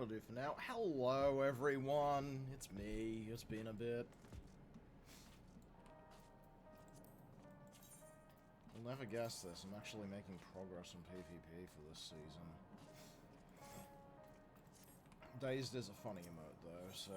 that'll do for now. Hello, everyone. It's me. It's been a bit. You'll never guess this. I'm actually making progress on PvP for this season. Dazed is a funny emote, though, so...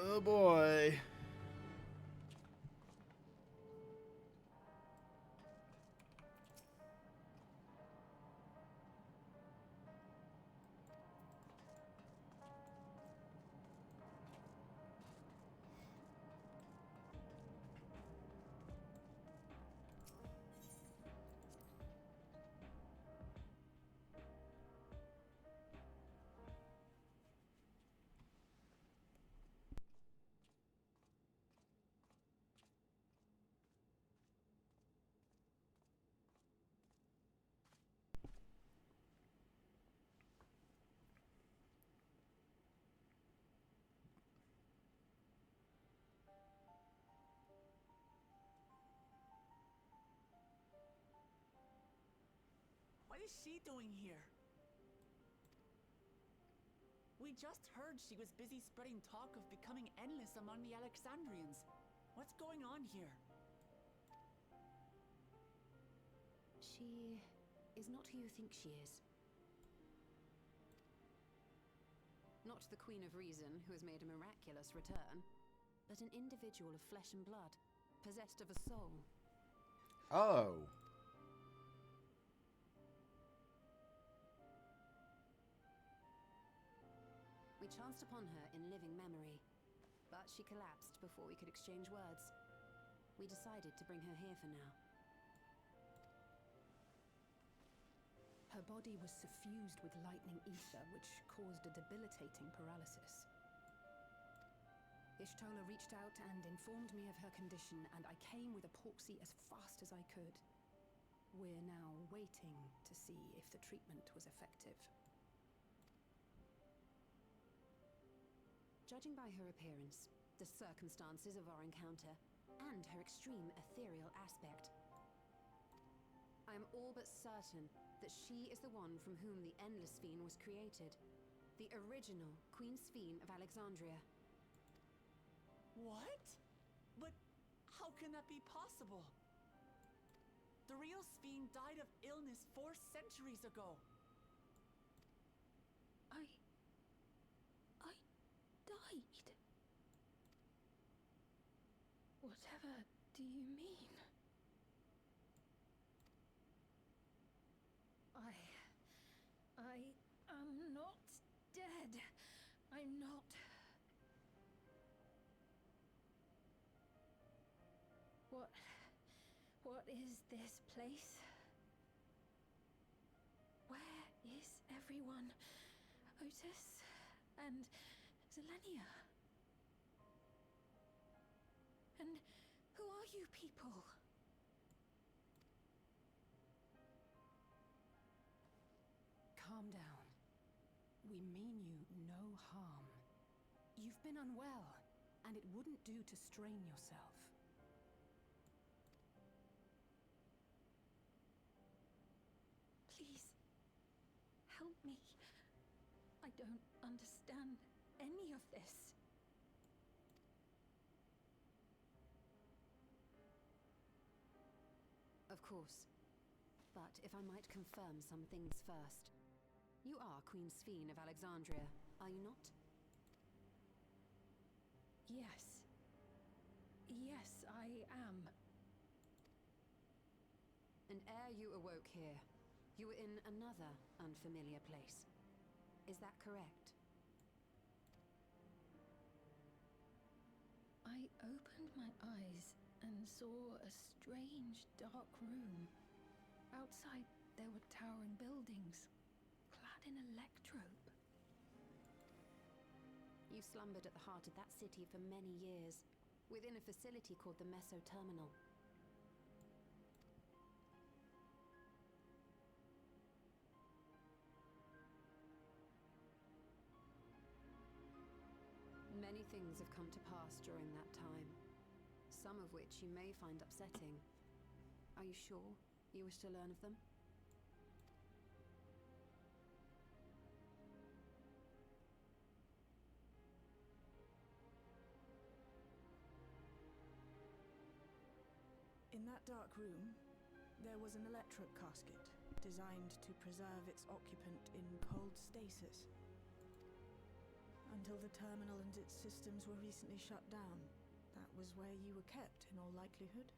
Oh boy. What is she doing here? We just heard she was busy spreading talk of becoming endless among the Alexandrians. What's going on here? She is not who you think she is. Not the Queen of Reason, who has made a miraculous return, but an individual of flesh and blood, possessed of a soul. Oh. We chanced upon her in living memory, but she collapsed before we could exchange words. We decided to bring her here for now. Her body was suffused with lightning ether, which caused a debilitating paralysis. Ishtola reached out and informed me of her condition, and I came with a porksy as fast as I could. We're now waiting to see if the treatment was effective. Judging by her appearance, the circumstances of our encounter, and her extreme ethereal aspect, I am all but certain that she is the one from whom the Endless Fiend was created. The original Queen Sphene of Alexandria. What? But how can that be possible? The real Sphene died of illness 4 centuries ago. I died. Whatever do you mean? I am not dead. I'm not. What is this place? everyone. Otis and Zelenia. And who are you people? Calm down. We mean you no harm. You've been unwell, and it wouldn't do to strain yourself. Please, help me. I don't understand any of this. Of course. But if I might confirm some things first. You are Queen Sphene of Alexandria, are you not? Yes. Yes, I am. And ere you awoke here, you were in another unfamiliar place. Is that correct? I opened my eyes and saw a strange, dark room. Outside, there were towering buildings, clad in electrope. You slumbered at the heart of that city for many years, within a facility called the Meso Terminal. Many things have come to pass during that time, some of which you may find upsetting. Are you sure you wish to learn of them? In that dark room, there was an electrope casket, designed to preserve its occupant in cold stasis. Until the terminal and its systems were recently shut down, that was where you were kept, in all likelihood.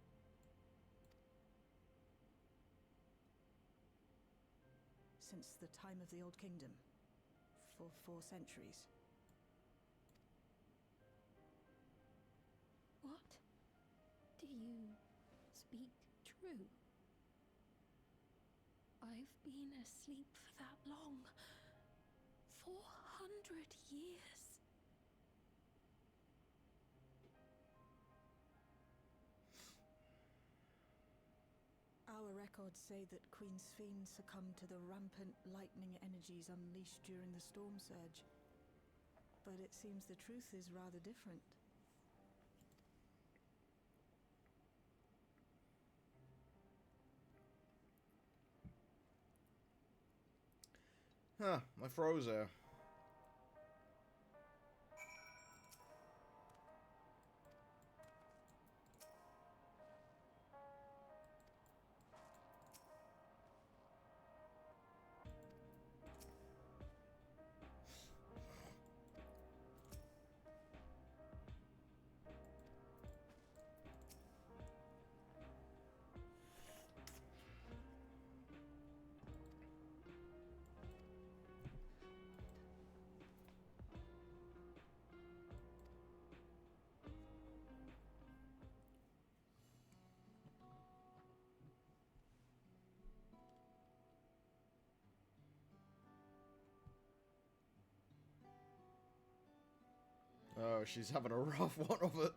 Since the time of the Old Kingdom, for 4 centuries. What? Do you speak true? I've been asleep for that long. 400 years. Our records say that Queen Sphene succumbed to the rampant lightning energies unleashed during the storm surge. But it seems the truth is rather different. Huh, I froze there. Oh, she's having a rough one of it.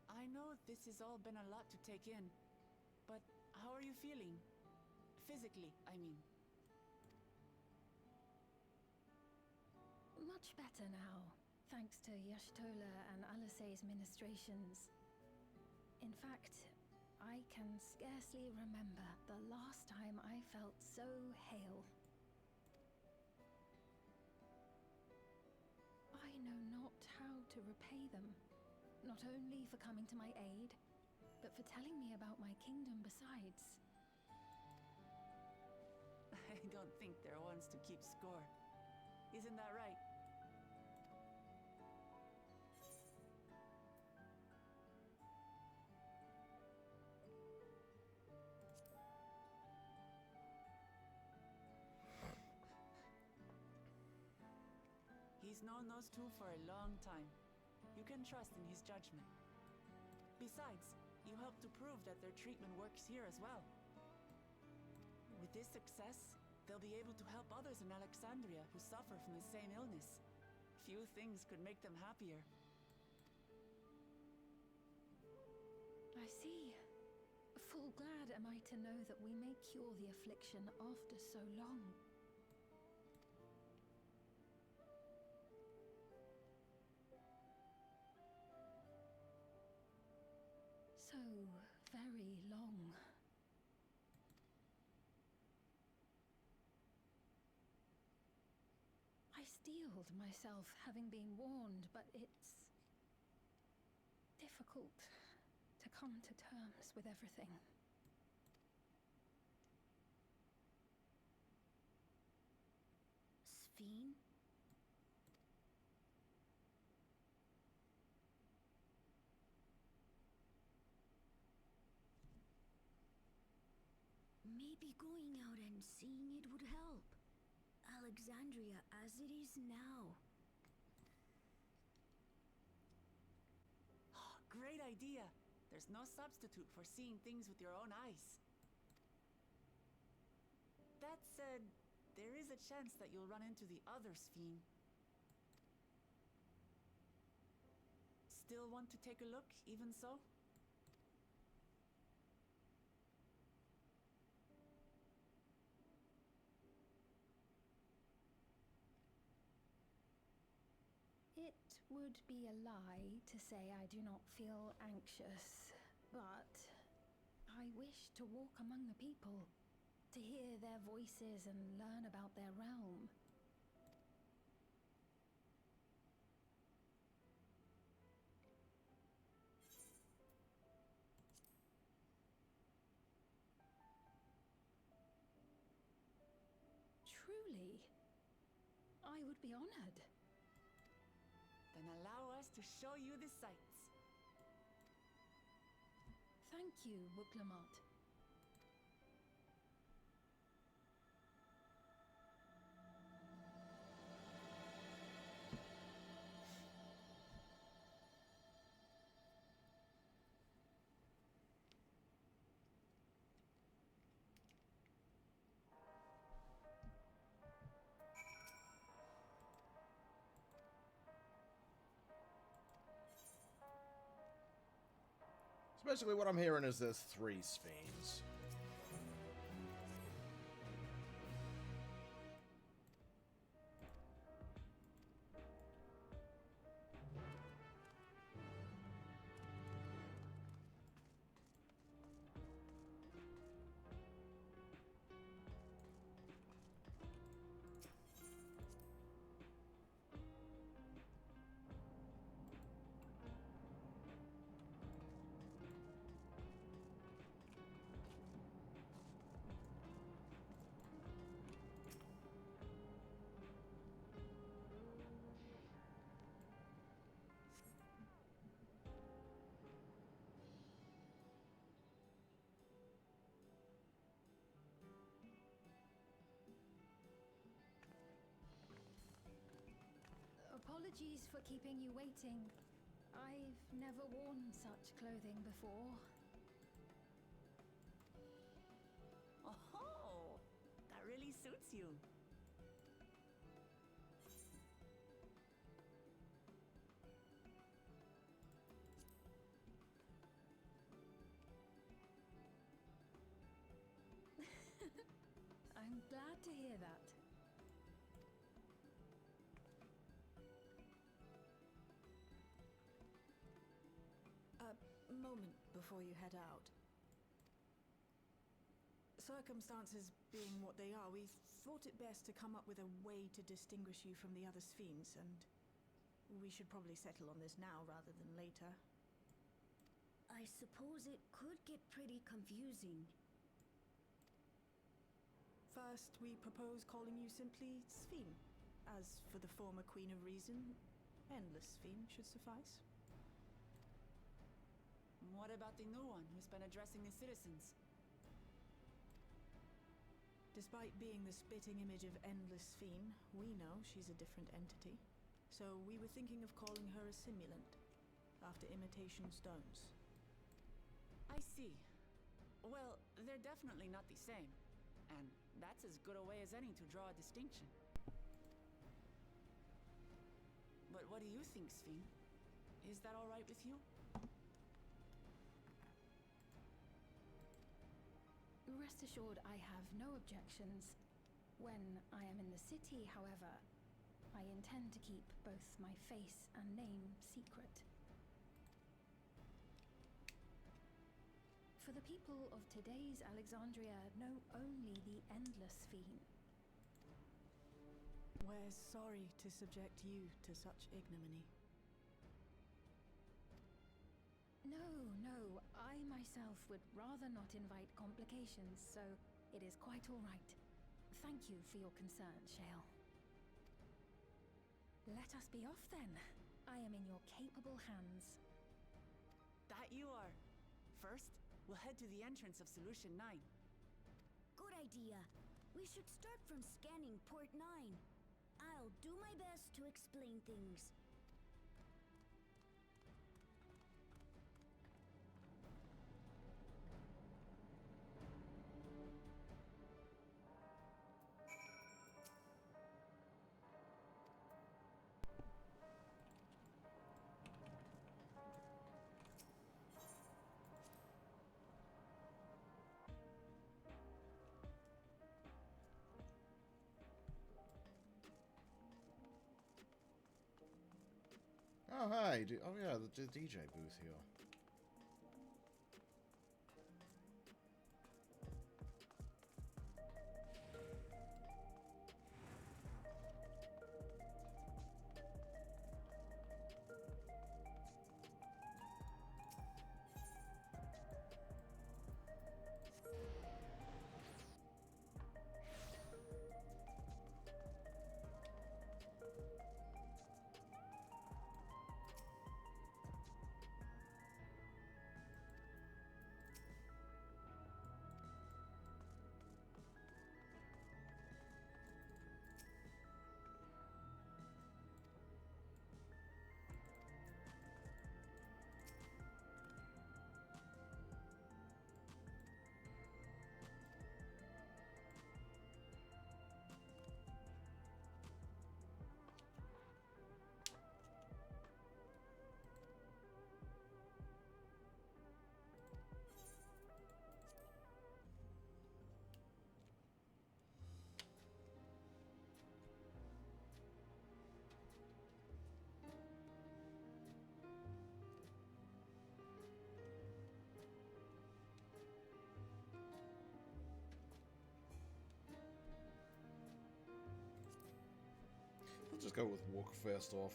I know this has all been a lot to take in, but how are you feeling? Physically, I mean. Much better now, thanks to Y'shtola and Alisei's ministrations. In fact, I can scarcely remember the last time I felt so hale. I know not how to repay them, not only for coming to my aid, but for telling me about my kingdom besides. I don't think they're ones to keep score. Isn't that right? He's known those two for a long time. You can trust in his judgment. Besides, you helped to prove that their treatment works here as well. With this success, they'll be able to help others in Alexandria who suffer from the same illness. Few things could make them happier. I see. Full glad am I to know that we may cure the affliction after so long. So very long. I steeled myself, having been warned, but it's difficult to come to terms with everything. Sphene? Maybe going out and seeing it would help. Alexandria as it is now. Great idea! There's no substitute for seeing things with your own eyes. That said, there is a chance that you'll run into the other Sphene. Still want to take a look, even so? It would be a lie to say I do not feel anxious, but I wish to walk among the people, to hear their voices and learn about their realm. Truly, I would be honored. Then allow us to show you the sights. Thank you, Wuklamot. So basically what I'm hearing is there's 3 Sphenes. Apologies for keeping you waiting. I've never worn such clothing before. Oh, that really suits you. I'm glad to hear that. A moment before you head out. Circumstances being what they are, we thought it best to come up with a way to distinguish you from the other Sphenes, and we should probably settle on this now rather than later. I suppose it could get pretty confusing. First, we propose calling you simply Sphene. As for the former Queen of Reason, Endless Sphene should suffice. What about the new one who's been addressing the citizens? Despite being the spitting image of Endless Sphene, we know she's a different entity. So we were thinking of calling her a simulant, after imitation stones. I see. Well, they're definitely not the same. And that's as good a way as any to draw a distinction. But what do you think, Sphene? Is that all right with you? Rest assured, I have no objections. When I am in the city, however, I intend to keep both my face and name secret. For the people of today's Alexandria know only the endless Sphene. We're sorry to subject you to such ignominy. No, I myself would rather not invite complications, so it is quite all right. Thank you for your concern, Shale. Let us be off then. I am in your capable hands. That you are. First, we'll head to the entrance of Solution 9. Good idea. We should start from scanning Port 9. I'll do my best to explain things. Oh, hi. Oh, yeah, the DJ booth here. Let's just go with walk first off.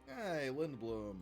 Hey, Lindblom.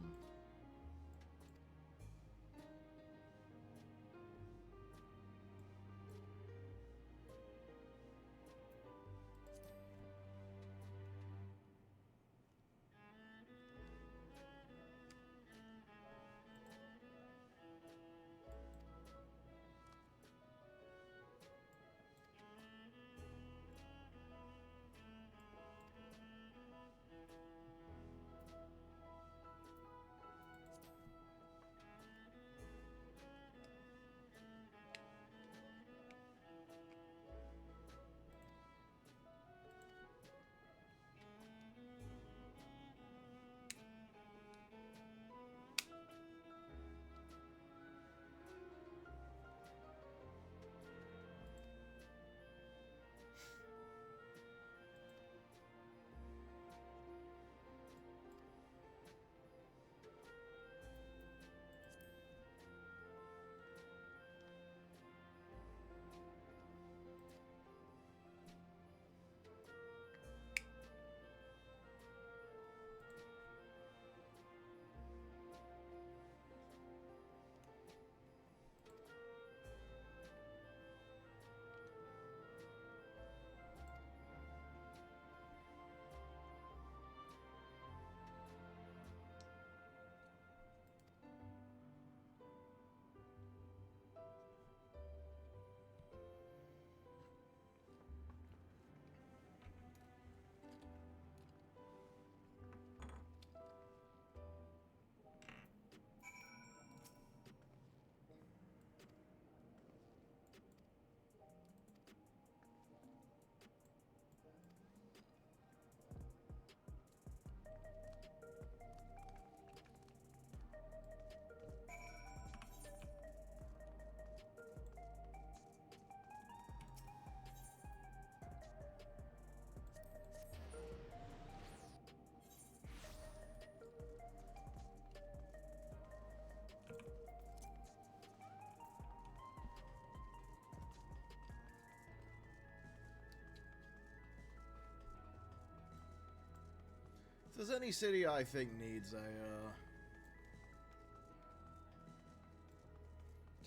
there's any city I think needs a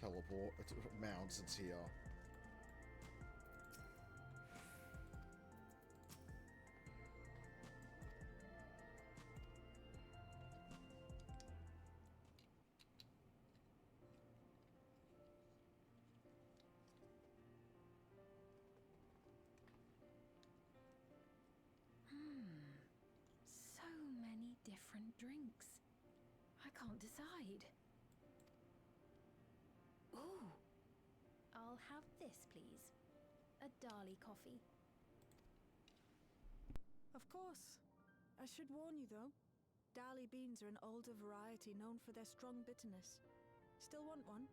teleport mounts, it's here. So many different drinks. I can't decide. Ooh. I'll have this, please. A Dali coffee. Of course. I should warn you, though. Dali beans are an older variety known for their strong bitterness. Still want one?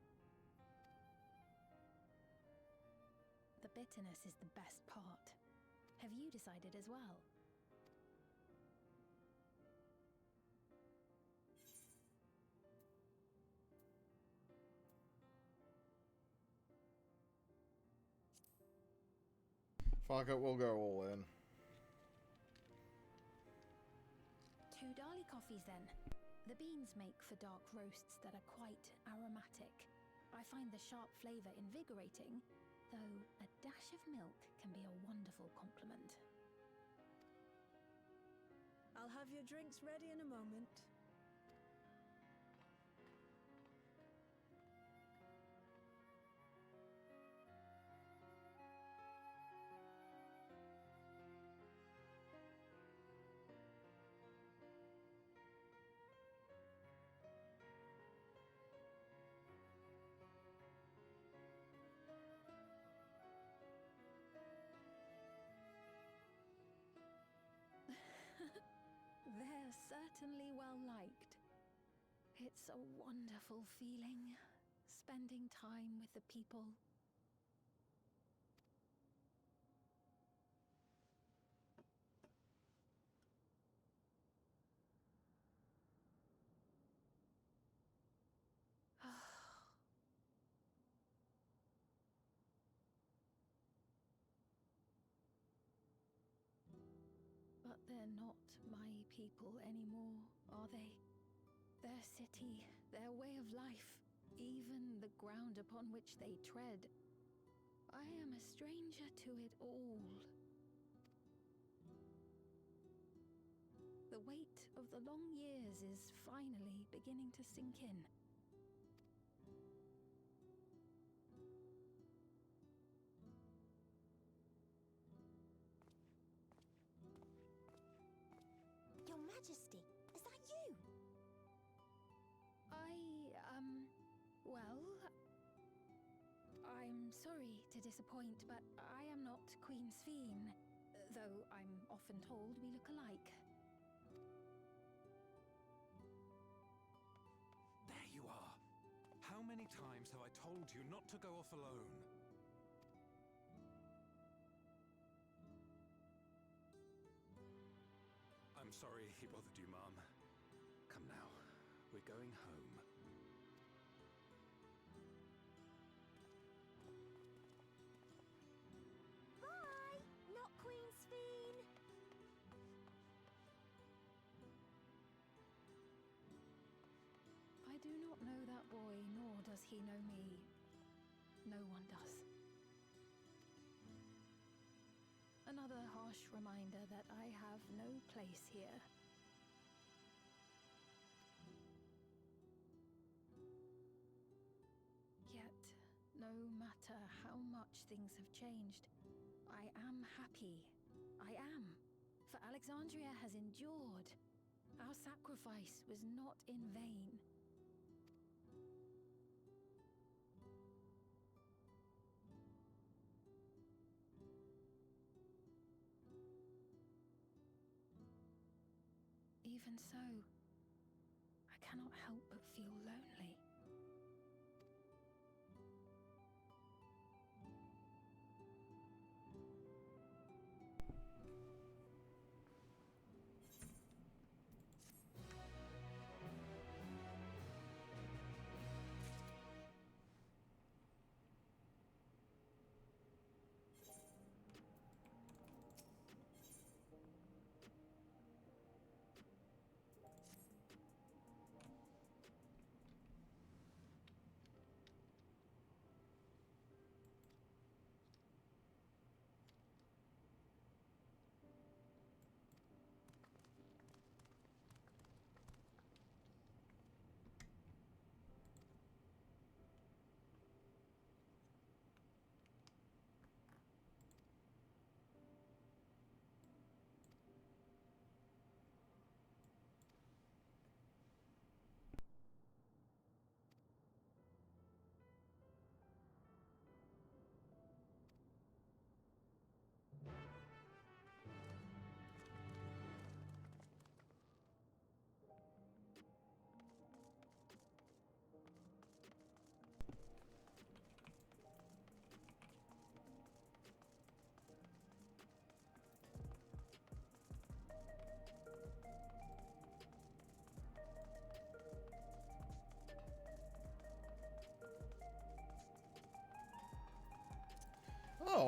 The bitterness is the best part. Have you decided as well? Fuck it, we'll go all in. 2 Dali coffees then. The beans make for dark roasts that are quite aromatic. I find the sharp flavour invigorating, though a dash of milk can be a wonderful complement. I'll have your drinks ready in a moment. They're certainly well liked. It's a wonderful feeling, spending time with the people. But they're not my people anymore, are they? Their city, their way of life, even the ground upon which they tread. I am a stranger to it all. The weight of the long years is finally beginning to sink in. Your Majesty, is that you? Well, I'm sorry to disappoint, but I am not Queen Sphene, though I'm often told we look alike. There you are. How many times have I told you not to go off alone? I'm sorry he bothered you, Mom. Come now, we're going home. Bye, not Queen Sphene. I do not know that boy, nor does he know me. No one does. Another harsh reminder that I have no place here. Yet, no matter how much things have changed, I am happy. I am. For Alexandria has endured. Our sacrifice was not in vain. Even so, I cannot help but feel lonely.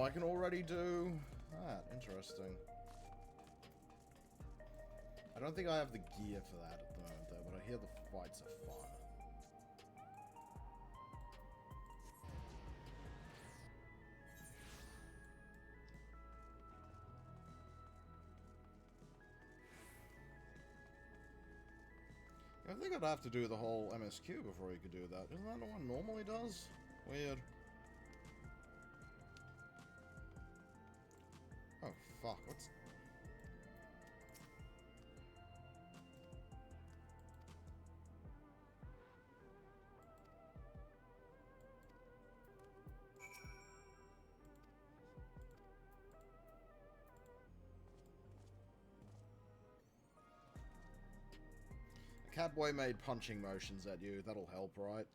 I can already do that. Interesting. I don't think I have the gear for that at the moment, though, but I hear the fights are fun. I think I'd have to do the whole MSQ before you could do that. Isn't that what one normally does? Weird. Oh, fuck. What's... Catboy made punching motions at you. That'll help, right?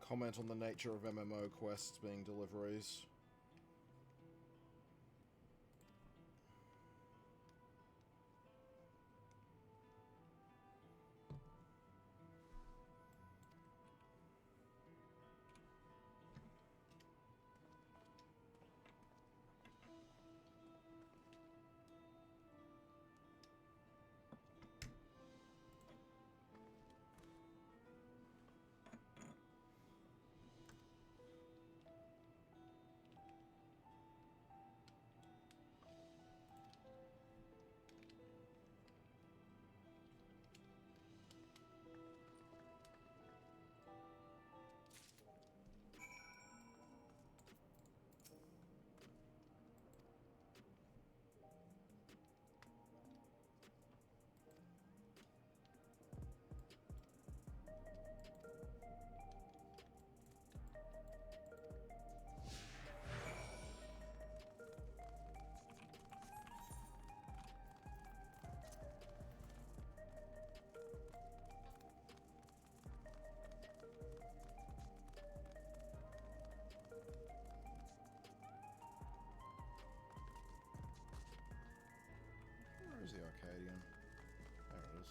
Comment on the nature of MMO quests being deliveries. Where's the Arcadian? There it is.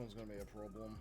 one's going to be a problem.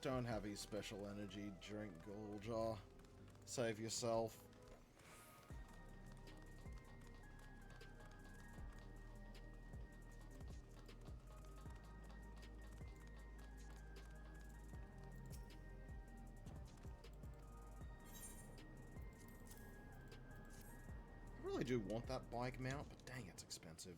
Don't have his special energy drink, Guljar. Save yourself. I really do want that bike mount, but dang, it's expensive.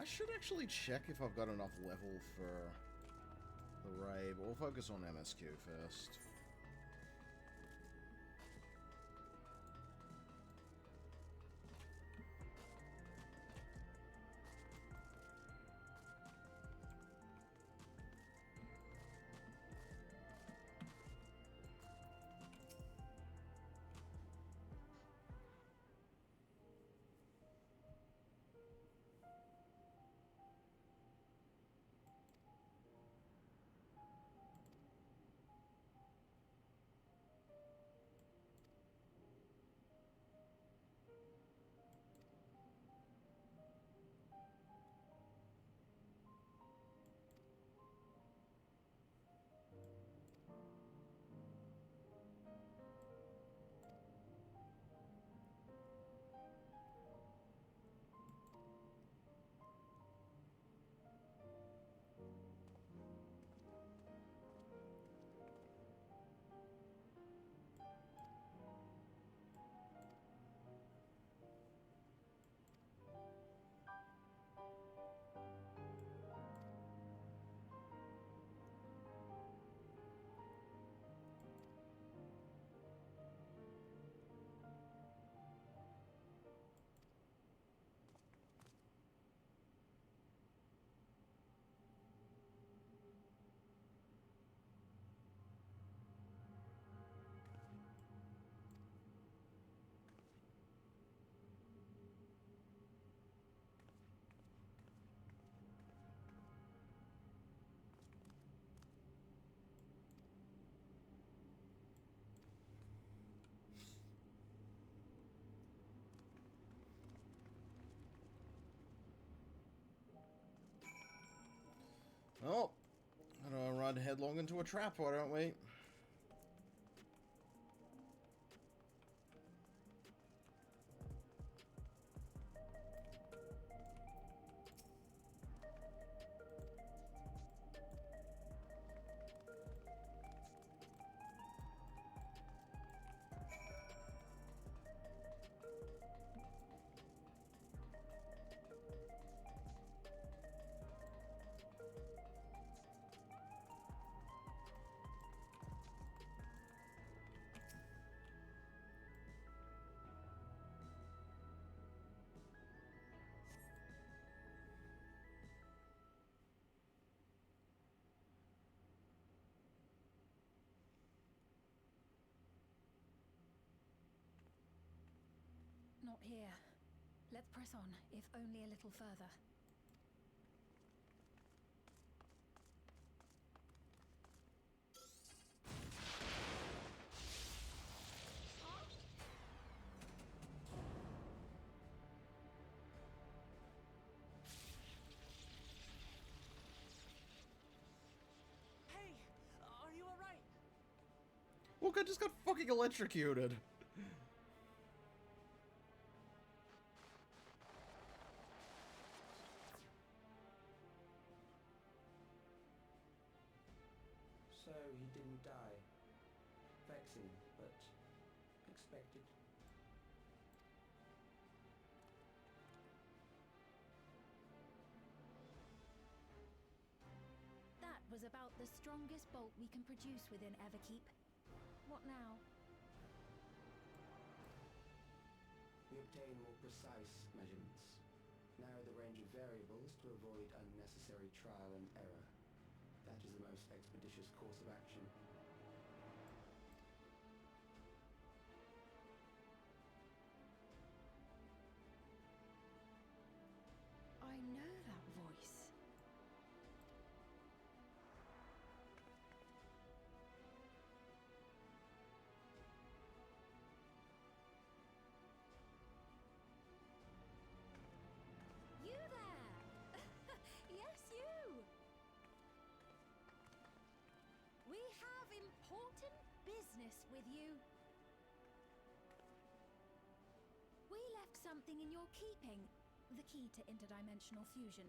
I should actually check if I've got enough level for the raid, but we'll focus on MSQ first. Oh, I don't run headlong into a trap, why don't we? Not here. Let's press on, if only a little further. Hey, are you alright? Look, I just got fucking electrocuted. So he didn't die. Vexing, but expected. That was about the strongest bolt we can produce within Everkeep. What now? We obtain more precise measurements. Narrow the range of variables to avoid unnecessary trial and error. That is the most expeditious course of action. I know that voice. You there! Yes, you! We have important business with you. We left something in your keeping. The key to interdimensional fusion.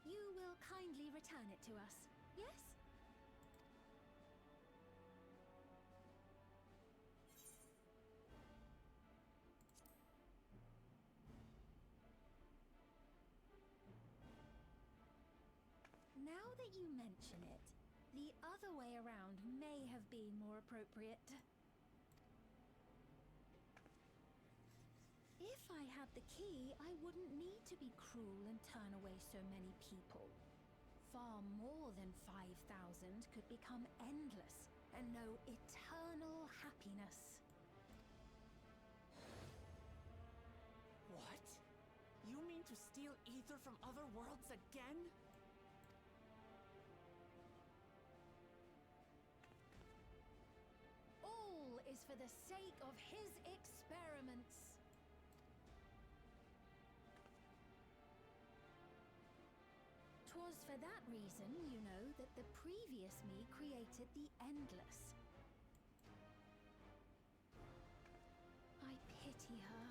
You will kindly return it to us, yes? Now that you mention it, the other way around may have been more appropriate. If I had the key, I wouldn't need to be cruel and turn away so many people. Far more than 5,000 could become endless and know eternal happiness. What? You mean to steal ether from other worlds again? All is for the sake of his experiments. 'Twas for that reason, you know, that the previous me created the Endless. I pity her.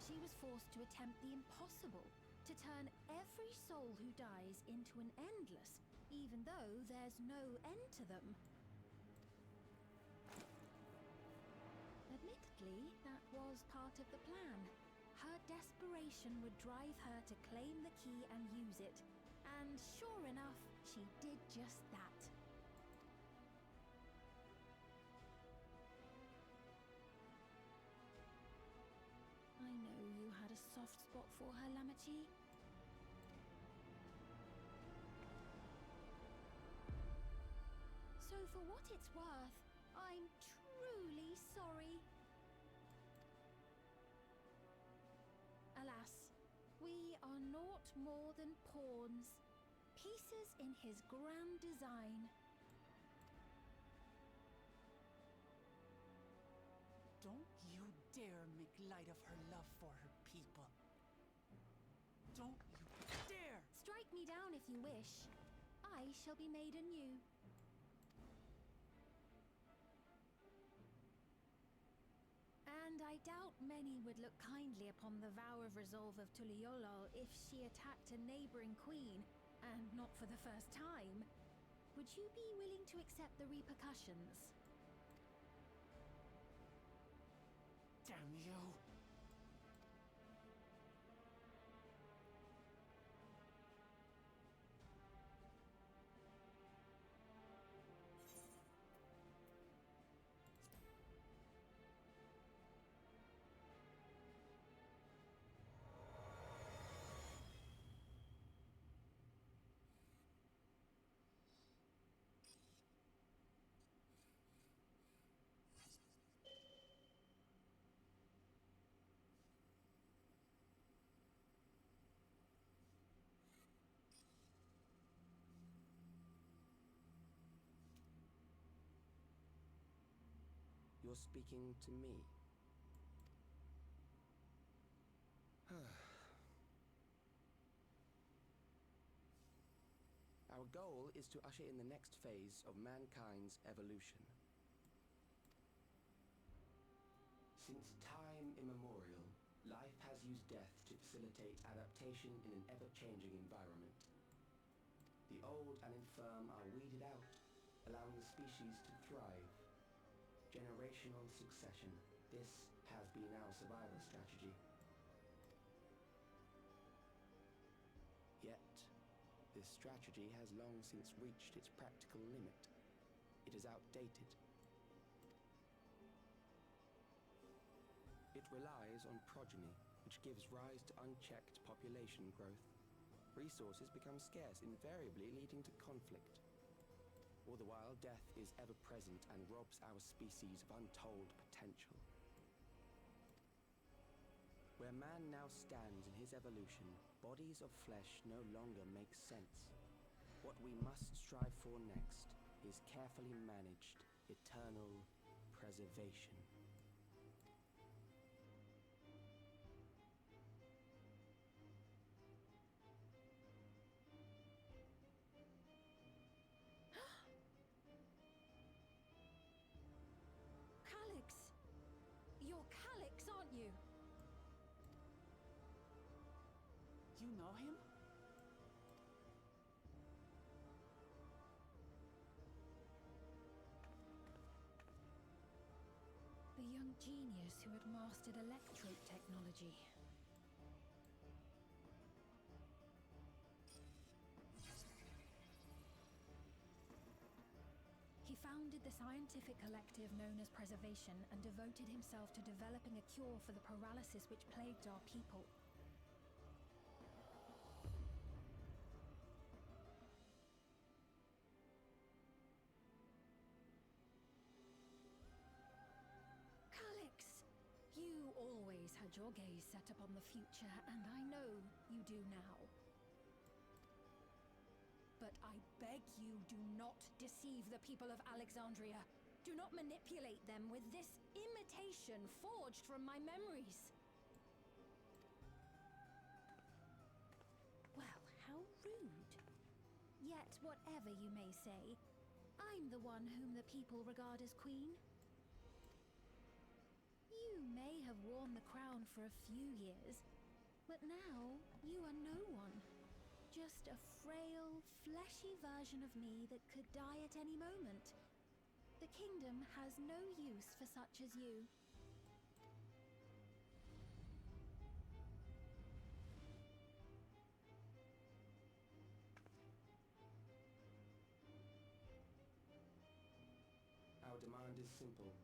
She was forced to attempt the impossible, to turn every soul who dies into an Endless, even though there's no end to them. Admittedly, that was part of the plan. Her desperation would drive her to claim the key and use it. And sure enough, she did just that. I know you had a soft spot for her, Lamachi. So for what it's worth, I'm truly sorry. Alas, we are naught more than pawns, pieces in his grand design. Don't you dare make light of her love for her people. Don't you dare! Strike me down if you wish. I shall be made anew. And I doubt many would look kindly upon the vow of resolve of Tuliolol if she attacked a neighboring queen, and not for the first time. Would you be willing to accept the repercussions? Damn you! You're speaking to me. Our goal is to usher in the next phase of mankind's evolution. Since time immemorial, life has used death to facilitate adaptation in an ever-changing environment. The old and infirm are weeded out, allowing the species to thrive. Generational succession. This has been our survival strategy. Yet, this strategy has long since reached its practical limit. It is outdated. It relies on progeny, which gives rise to unchecked population growth. Resources become scarce, invariably leading to conflict. All the while, death is ever present and robs our species of untold potential. Where man now stands in his evolution, bodies of flesh no longer make sense. What we must strive for next is carefully managed, eternal preservation. You're Calyx, aren't you? You know him? The young genius who had mastered electrope technology. He founded the scientific collective known as Preservation and devoted himself to developing a cure for the paralysis which plagued our people. Calyx, you always had your gaze set upon the future, and I know you do now. But I beg you, do not deceive the people of Alexandria. Do not manipulate them with this imitation forged from my memories. Well, how rude. Yet, whatever you may say, I'm the one whom the people regard as queen. You may have worn the crown for a few years, but now you are no one. Just a frail, fleshy version of me that could die at any moment. The kingdom has no use for such as you. Our demand is simple.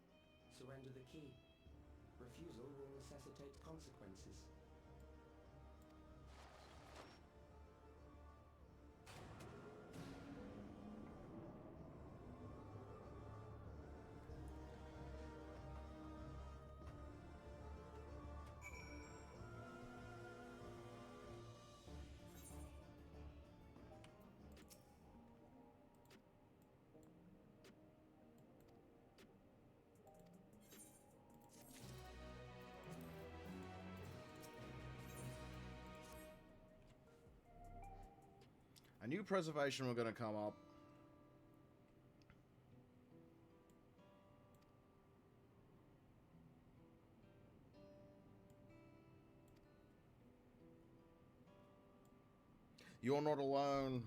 Surrender the key. Refusal will necessitate consequences. knew preservation were going to come up. You're not alone.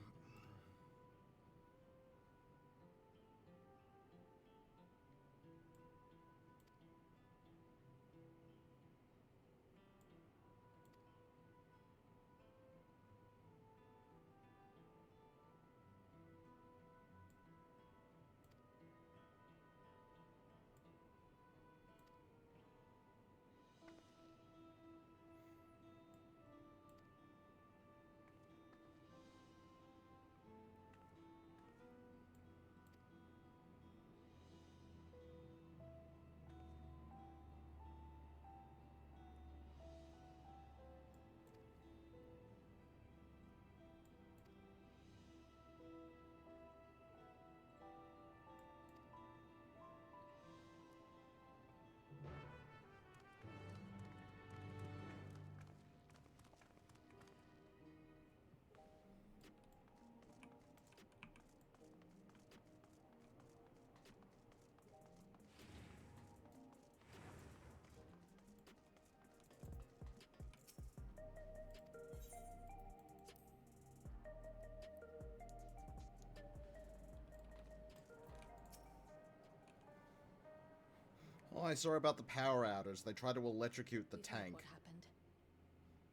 Oh, sorry about the power outage. They tried to electrocute the You've heard tank. what happened.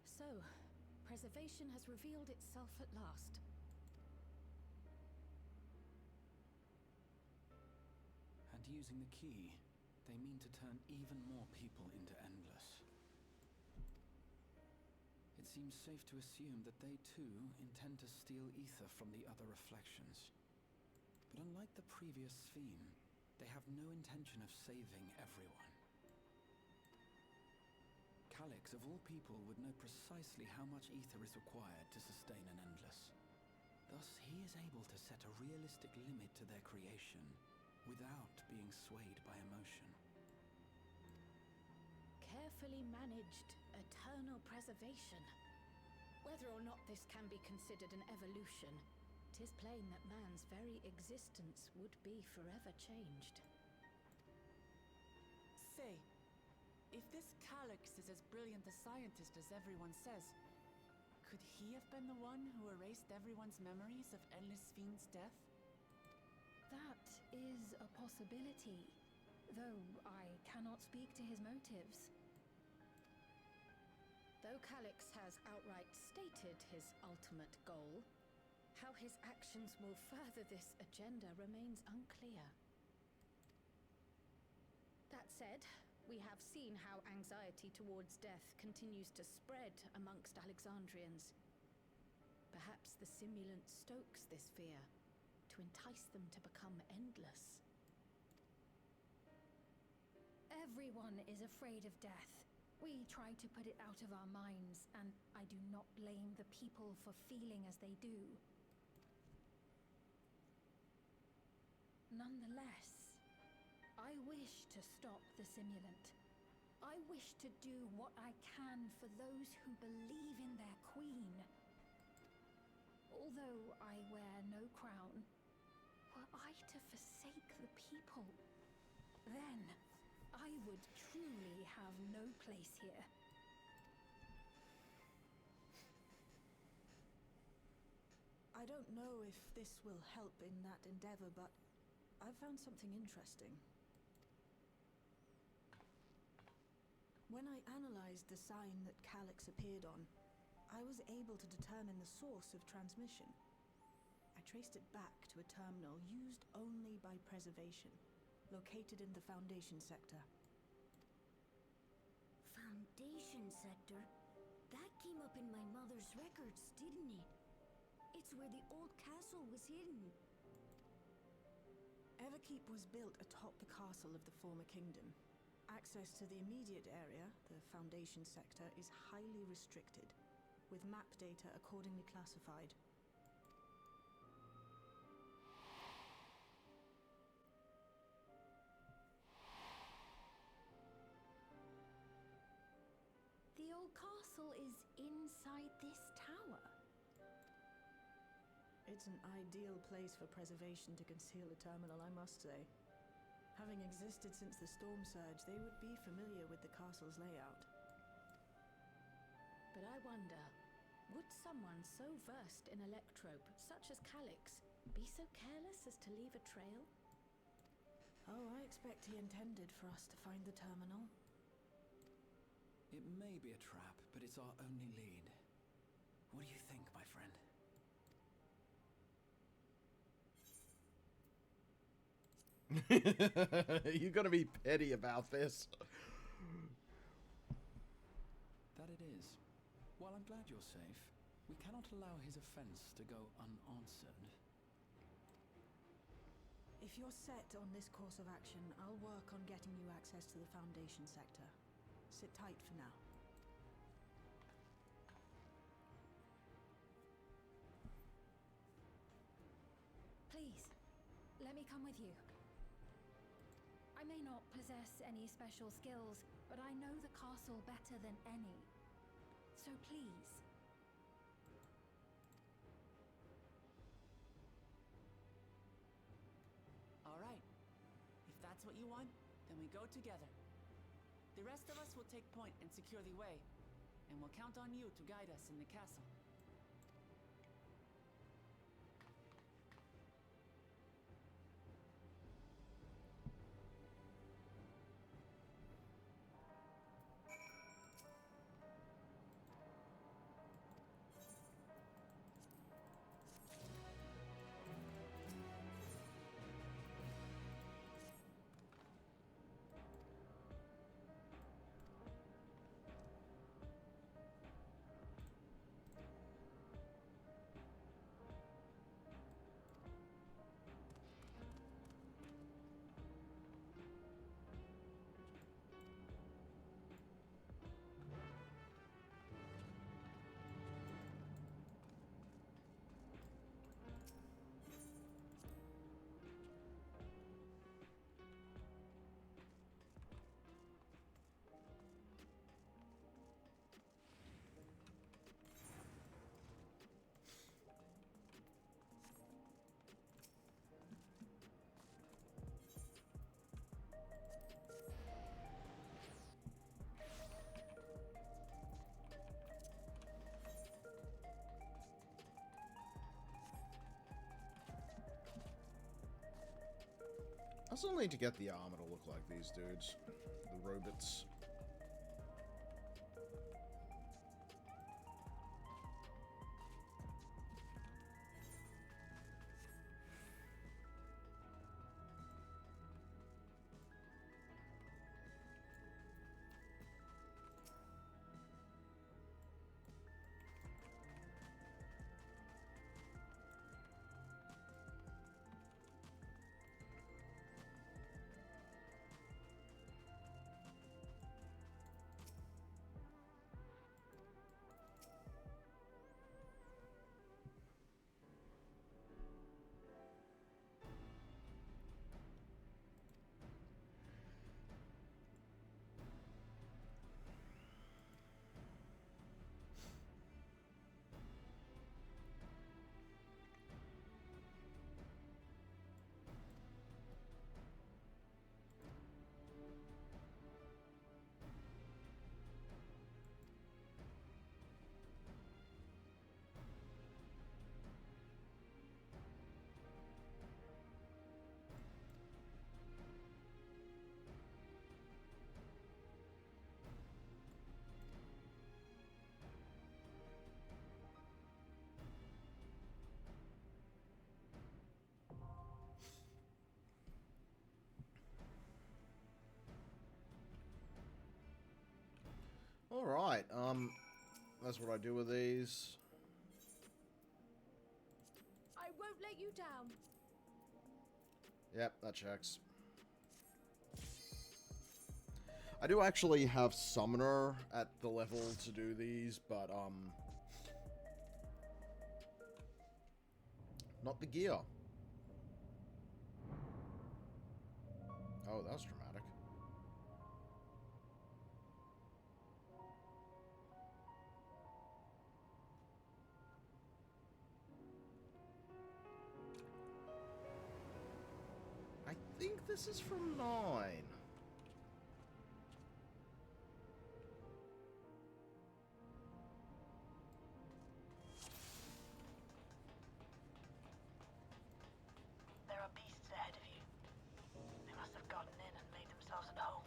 So, preservation has revealed itself at last. And using the key, they mean to turn even more people into Endless. It seems safe to assume that they too intend to steal ether from the other reflections. But unlike the previous Sphere, they have no intention of saving everyone. Calyx, of all people, would know precisely how much ether is required to sustain an Endless. Thus, he is able to set a realistic limit to their creation without being swayed by emotion. Carefully managed eternal preservation. Whether or not this can be considered an evolution, 'tis plain that man's very existence would be forever changed. Say, if this Calyx is as brilliant a scientist as everyone says, could he have been the one who erased everyone's memories of Endless Fiend's death? That is a possibility, though I cannot speak to his motives. Though Calyx has outright stated his ultimate goal, how his actions will further this agenda remains unclear. That said, we have seen how anxiety towards death continues to spread amongst Alexandrians. Perhaps the simulant stokes this fear to entice them to become endless. Everyone is afraid of death. We try to put it out of our minds, and I do not blame the people for feeling as they do. Nonetheless, I wish to stop the simulant. I wish to do what I can for those who believe in their queen. Although I wear no crown, were I to forsake the people, then I would truly have no place here. I don't know if this will help in that endeavor, but I've found something interesting. When I analyzed the sign that Calyx appeared on, I was able to determine the source of transmission. I traced it back to a terminal used only by preservation, located in the Foundation sector. Foundation sector? That came up in my mother's records, didn't it? It's where the old castle was hidden. Everkeep was built atop the castle of the former kingdom. Access to the immediate area, the Foundation sector, is highly restricted, with map data accordingly classified. The old castle is inside this tower. It's an ideal place for preservation to conceal a terminal, I must say. Having existed since the storm surge, they would be familiar with the castle's layout. But I wonder, would someone so versed in electrope, such as Calix, be so careless as to leave a trail? Oh, I expect he intended for us to find the terminal. It may be a trap, but it's our only lead. What do you think, my friend? You're gonna be petty about this. That it is. While I'm glad you're safe, we cannot allow his offense to go unanswered. If you're set on this course of action, I'll work on getting you access to the Foundation sector. Sit tight for now. Please, let me come with you. I may not possess any special skills, but I know the castle better than any. So please. All right. If that's what you want, then we go together. The rest of us will take point and secure the way, and we'll count on you to guide us in the castle. I still need to get the armor to look like these dudes. The robots. Alright, that's what I do with these. I won't let you down. Yep, that checks. I do actually have Summoner at the level to do these, but, not the gear. Oh, that was dramatic. this is from 9. There are beasts ahead of you. They must have gotten in and made themselves at home.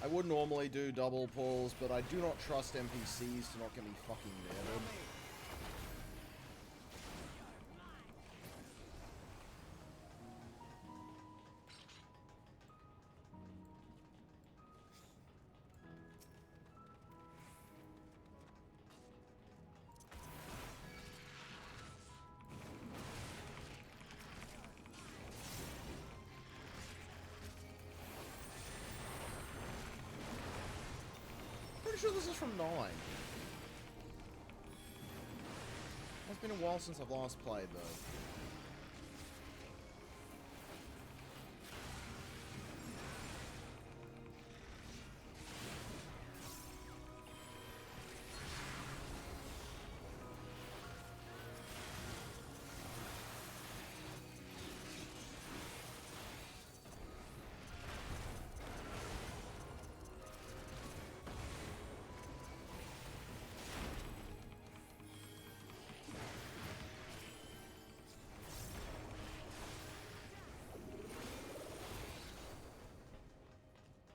I would normally do double pulls, but I do not trust NPCs to not get me fucking nailed. Pretty sure this is from 9. It's been a while since I've last played, though.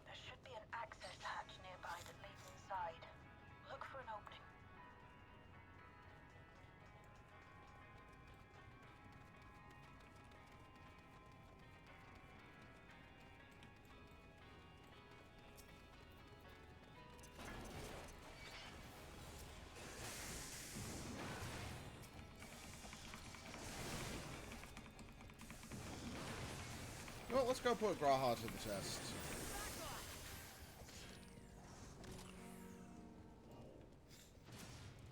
There should be an access hatch nearby that leads inside. Look for an opening. Well, let's go put Graha to the test.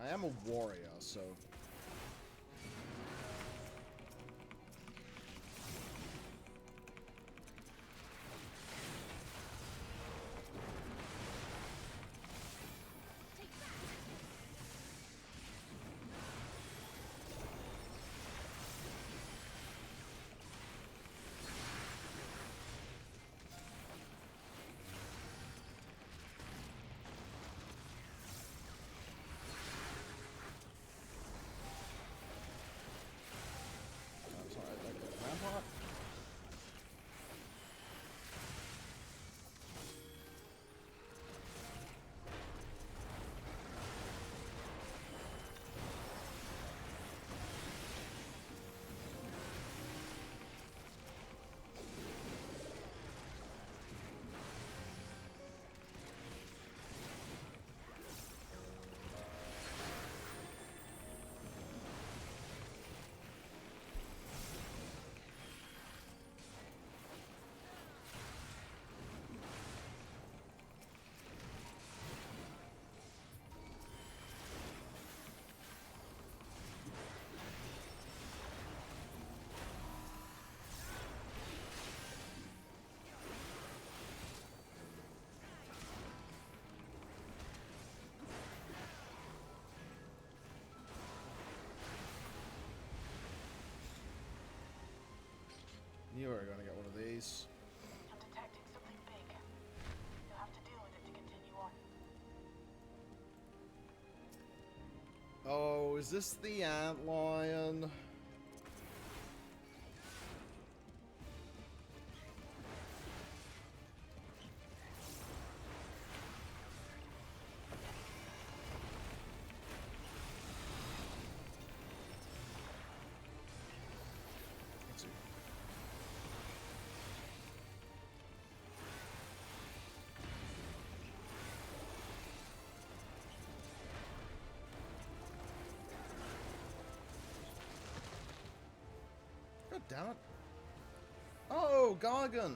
I am a warrior, so... You are gonna get one of these. I'm detecting something big. You'll have to deal with it to continue on. Oh, is this the antlion? Let's see. damn it. Oh, Gargant!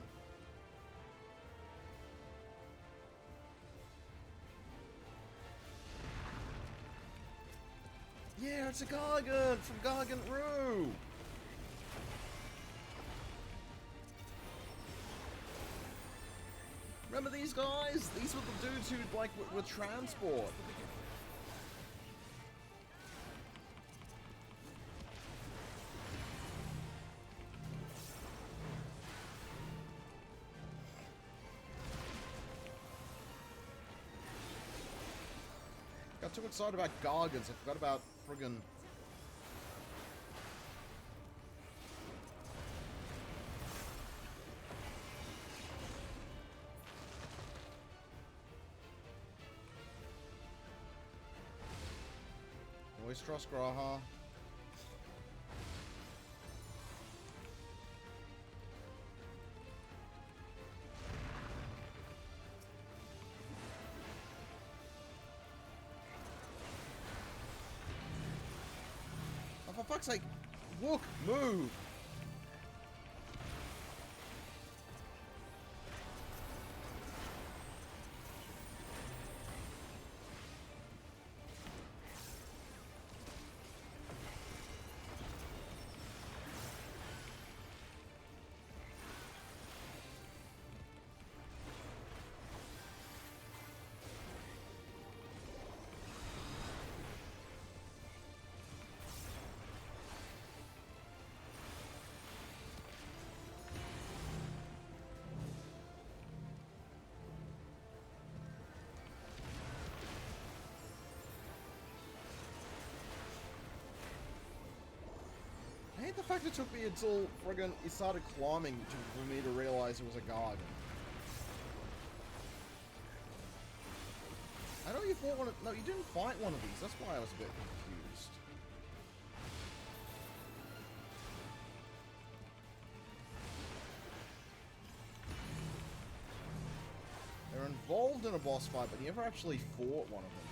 Yeah, it's a Gargant from Gargant Roo! Remember these guys? These were the dudes who, like, were transport. Got too excited about Gargants, I forgot about friggin' always trust Graha. Oh, for fuck's sake! Wook, move! I hate the fact it took me until friggin' it started climbing for me to realize it was a Gargant. I know you fought one of... No, you didn't fight one of these. That's why I was a bit confused. They're involved in a boss fight, but you never actually fought one of them.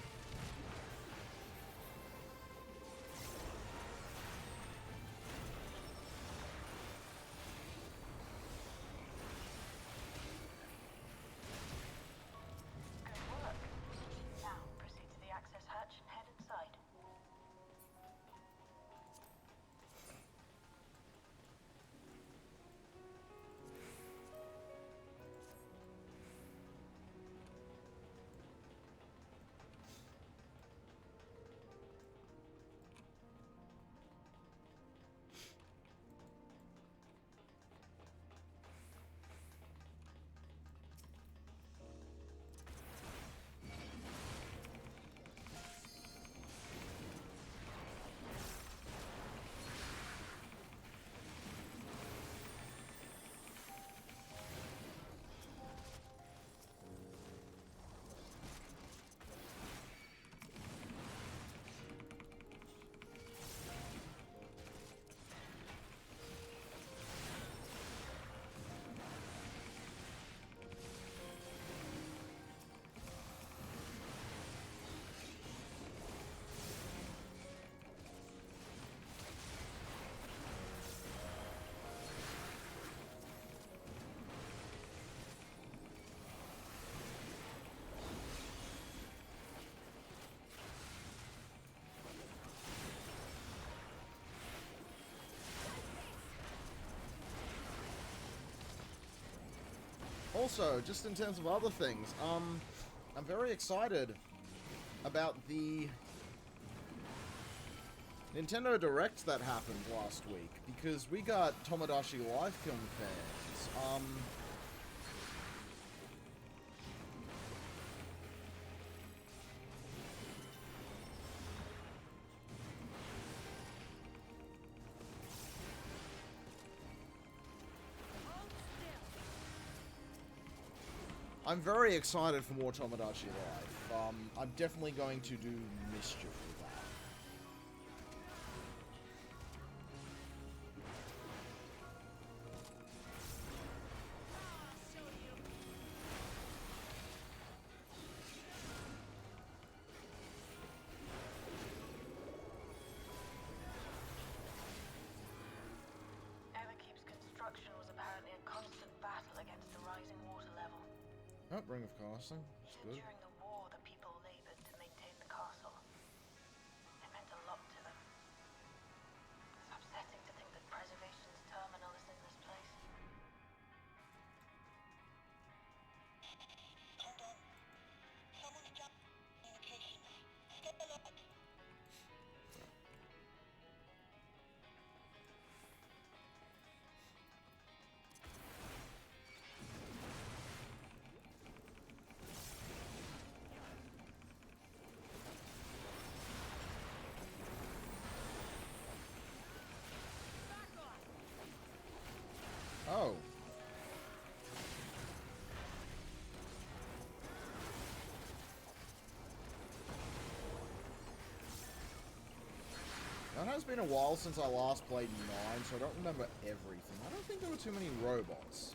Also, just in terms of other things, I'm very excited about the Nintendo Direct that happened last week, because we got Tomodachi Life confirmed. I'm very excited for more Tomodachi Life. I'm definitely going to do mischief with that. Ever Oh, Ring of Casting. That's Even good. during the war, the people labored to maintain the castle. It meant a lot to them. It's upsetting to think that preservation's terminal is in this place. Hold on. Someone's jammed communications. Stay alert. Oh. It has been a while since I last played 9, so I don't remember everything. I don't think there were too many robots.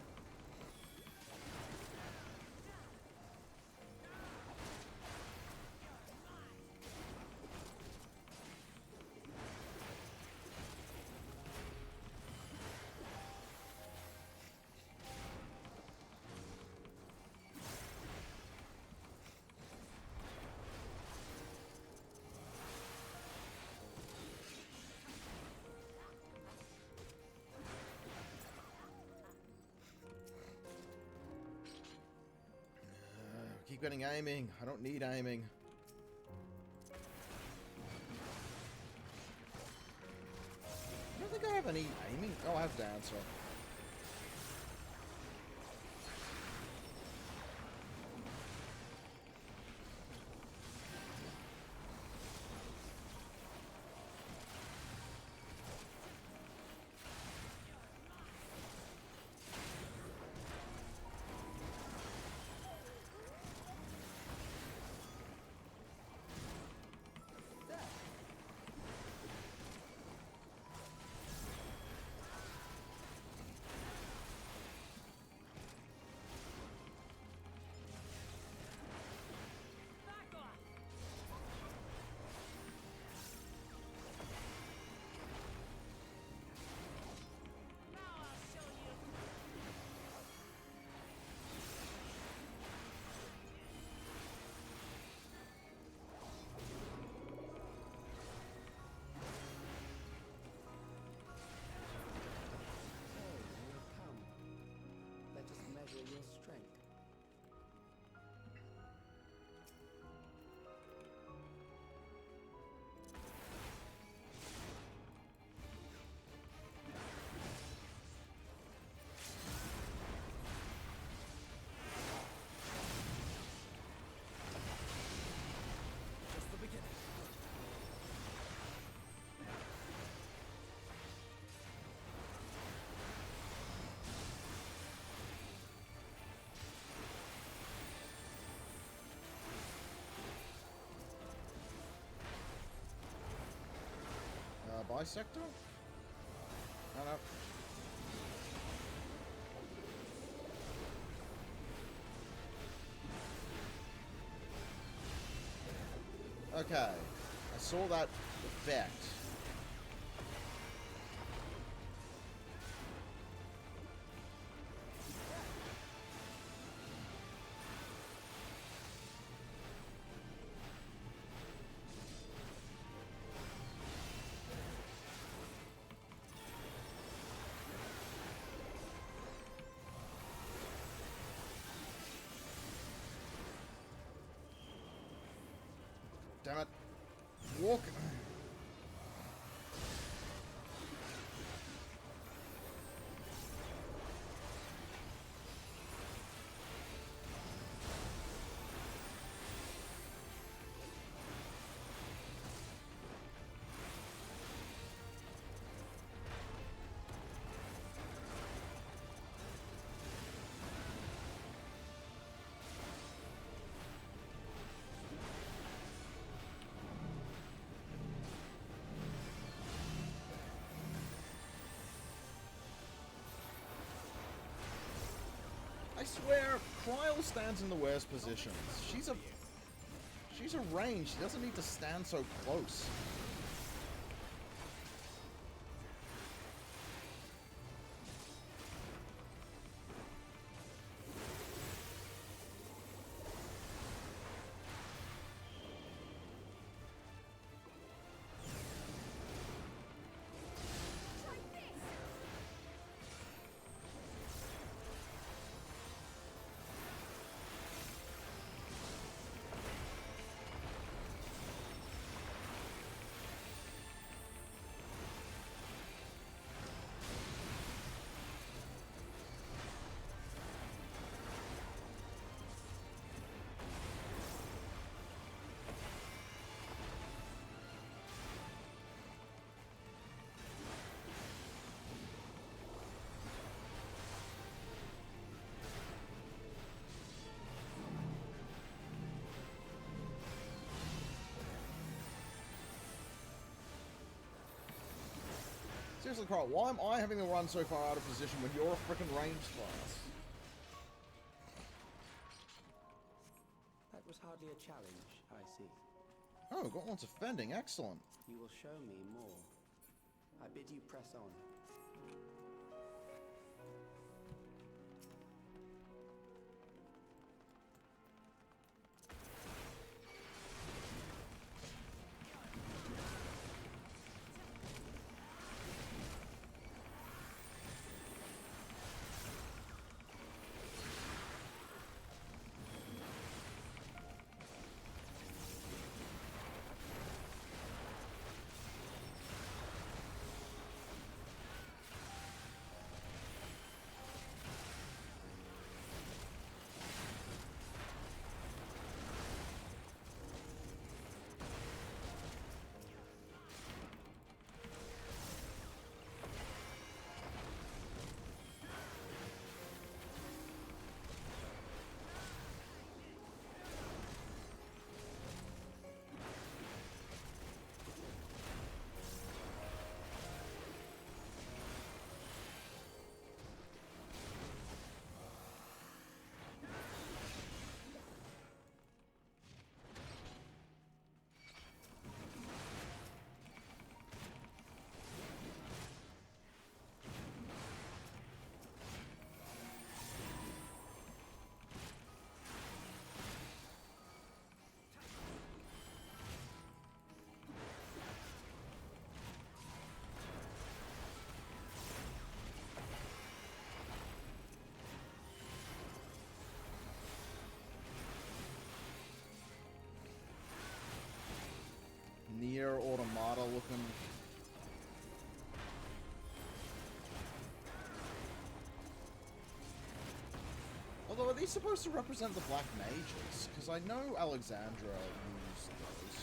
Keep getting aiming. I don't need aiming. I don't think I have any aiming. Oh, I have Dancer. Your strength. Just the beginning. Bisector? No, no. Okay. I saw that effect. Damn it. Walk. I swear, Cryle stands in the worst positions. She's a range. She doesn't need to stand so close. seriously, Carl, why am I having to run so far out of position when you're a frickin' ranged class? That was hardly a challenge, I see. Oh, got lots of fending, excellent. You will show me more. I bid you press on. Near Automata looking. Although, are these supposed to represent the Black Mages? Because I know Alexandra used those.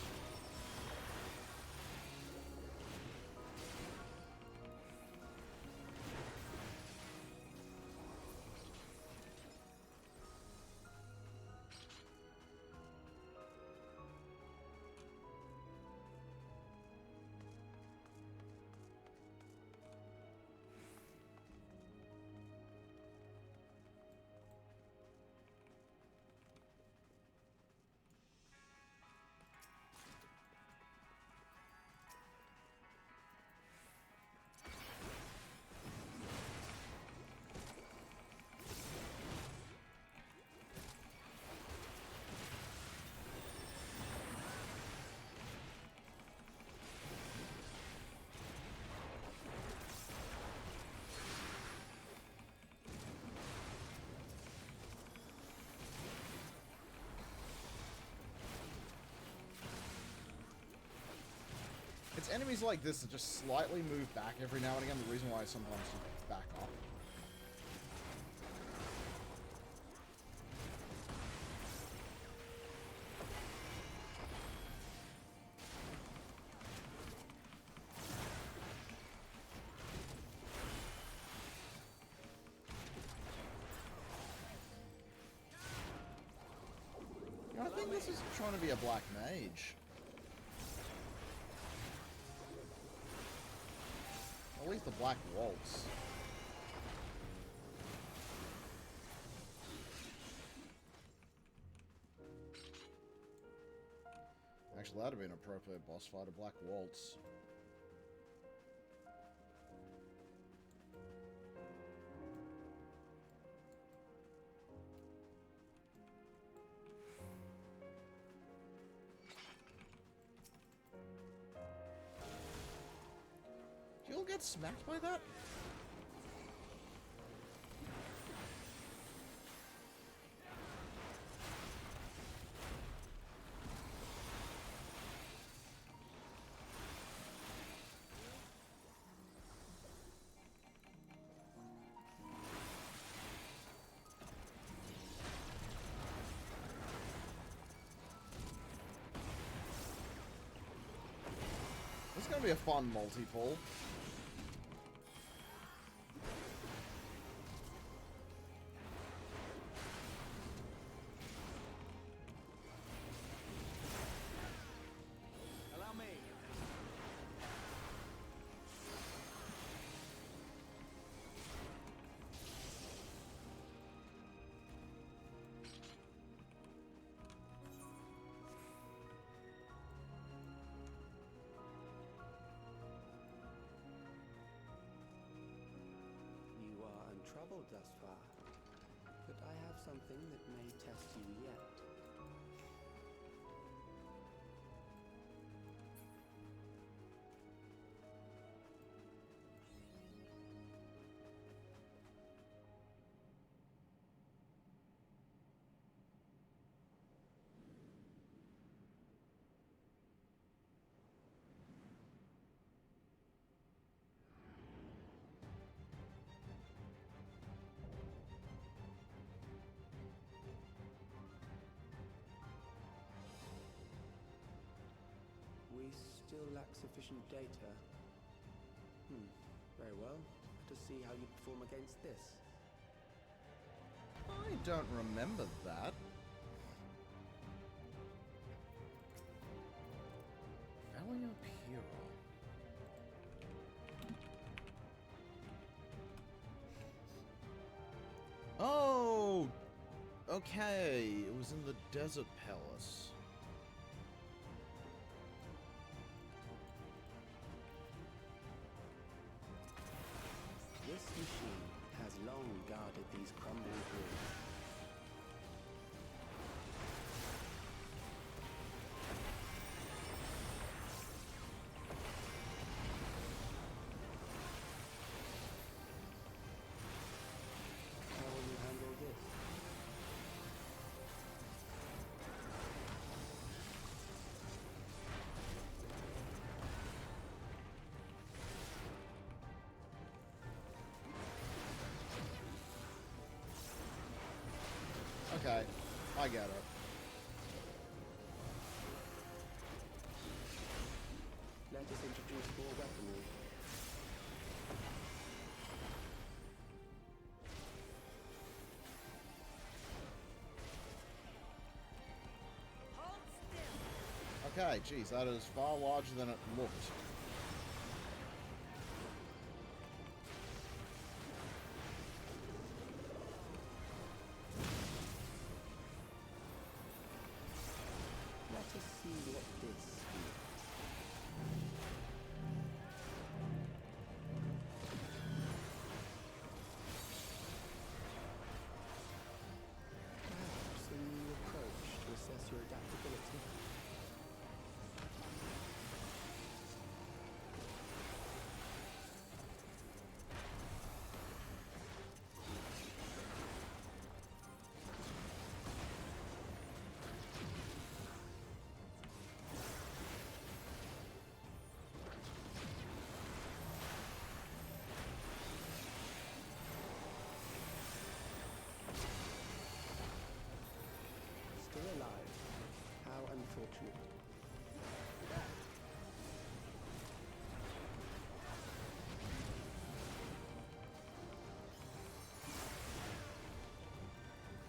It's enemies like this that just slightly move back every now and again, the reason why I sometimes just back up. You know, I think this is trying to be a black mage. At least the black waltz. Actually, that'd have been an appropriate boss fight, a black waltz. You'll get smacked by that? This is gonna be a fun multi-pull. something that may test you yet. We still lack sufficient data. Very well. Let us see how you perform against this. I don't remember that. Valley up here. Oh! Okay, it was in the Desert Palace. This machine has long guarded these crumbling walls. How will you handle this? Okay, I get it. Let us introduce more weaponry. Hold still! Okay, geez, that is far larger than it looked. Let us see what this is. Perhaps a new approach to assess your adaptability. Still alive. How unfortunate.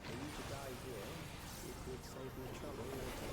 For you to die here, it would save me trouble later.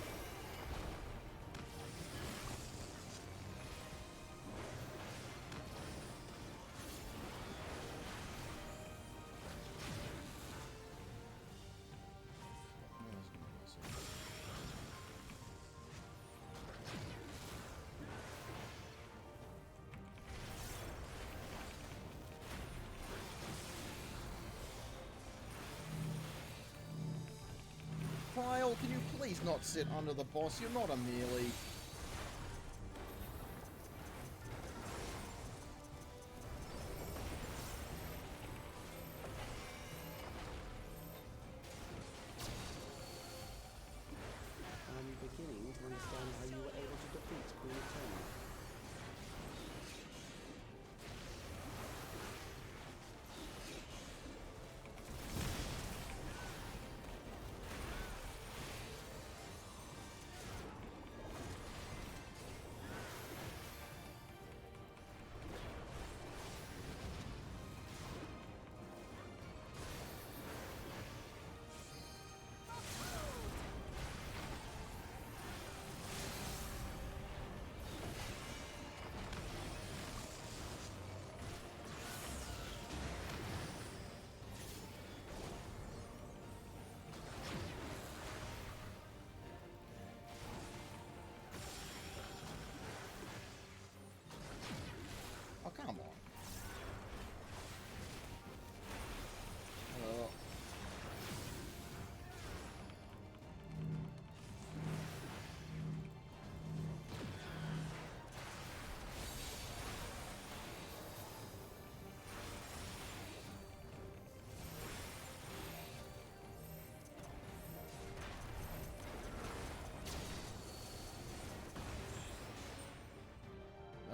Kyle, can you please not sit under the boss? You're not a melee. I'm beginning to understand how you were able to defeat Queen Eternal.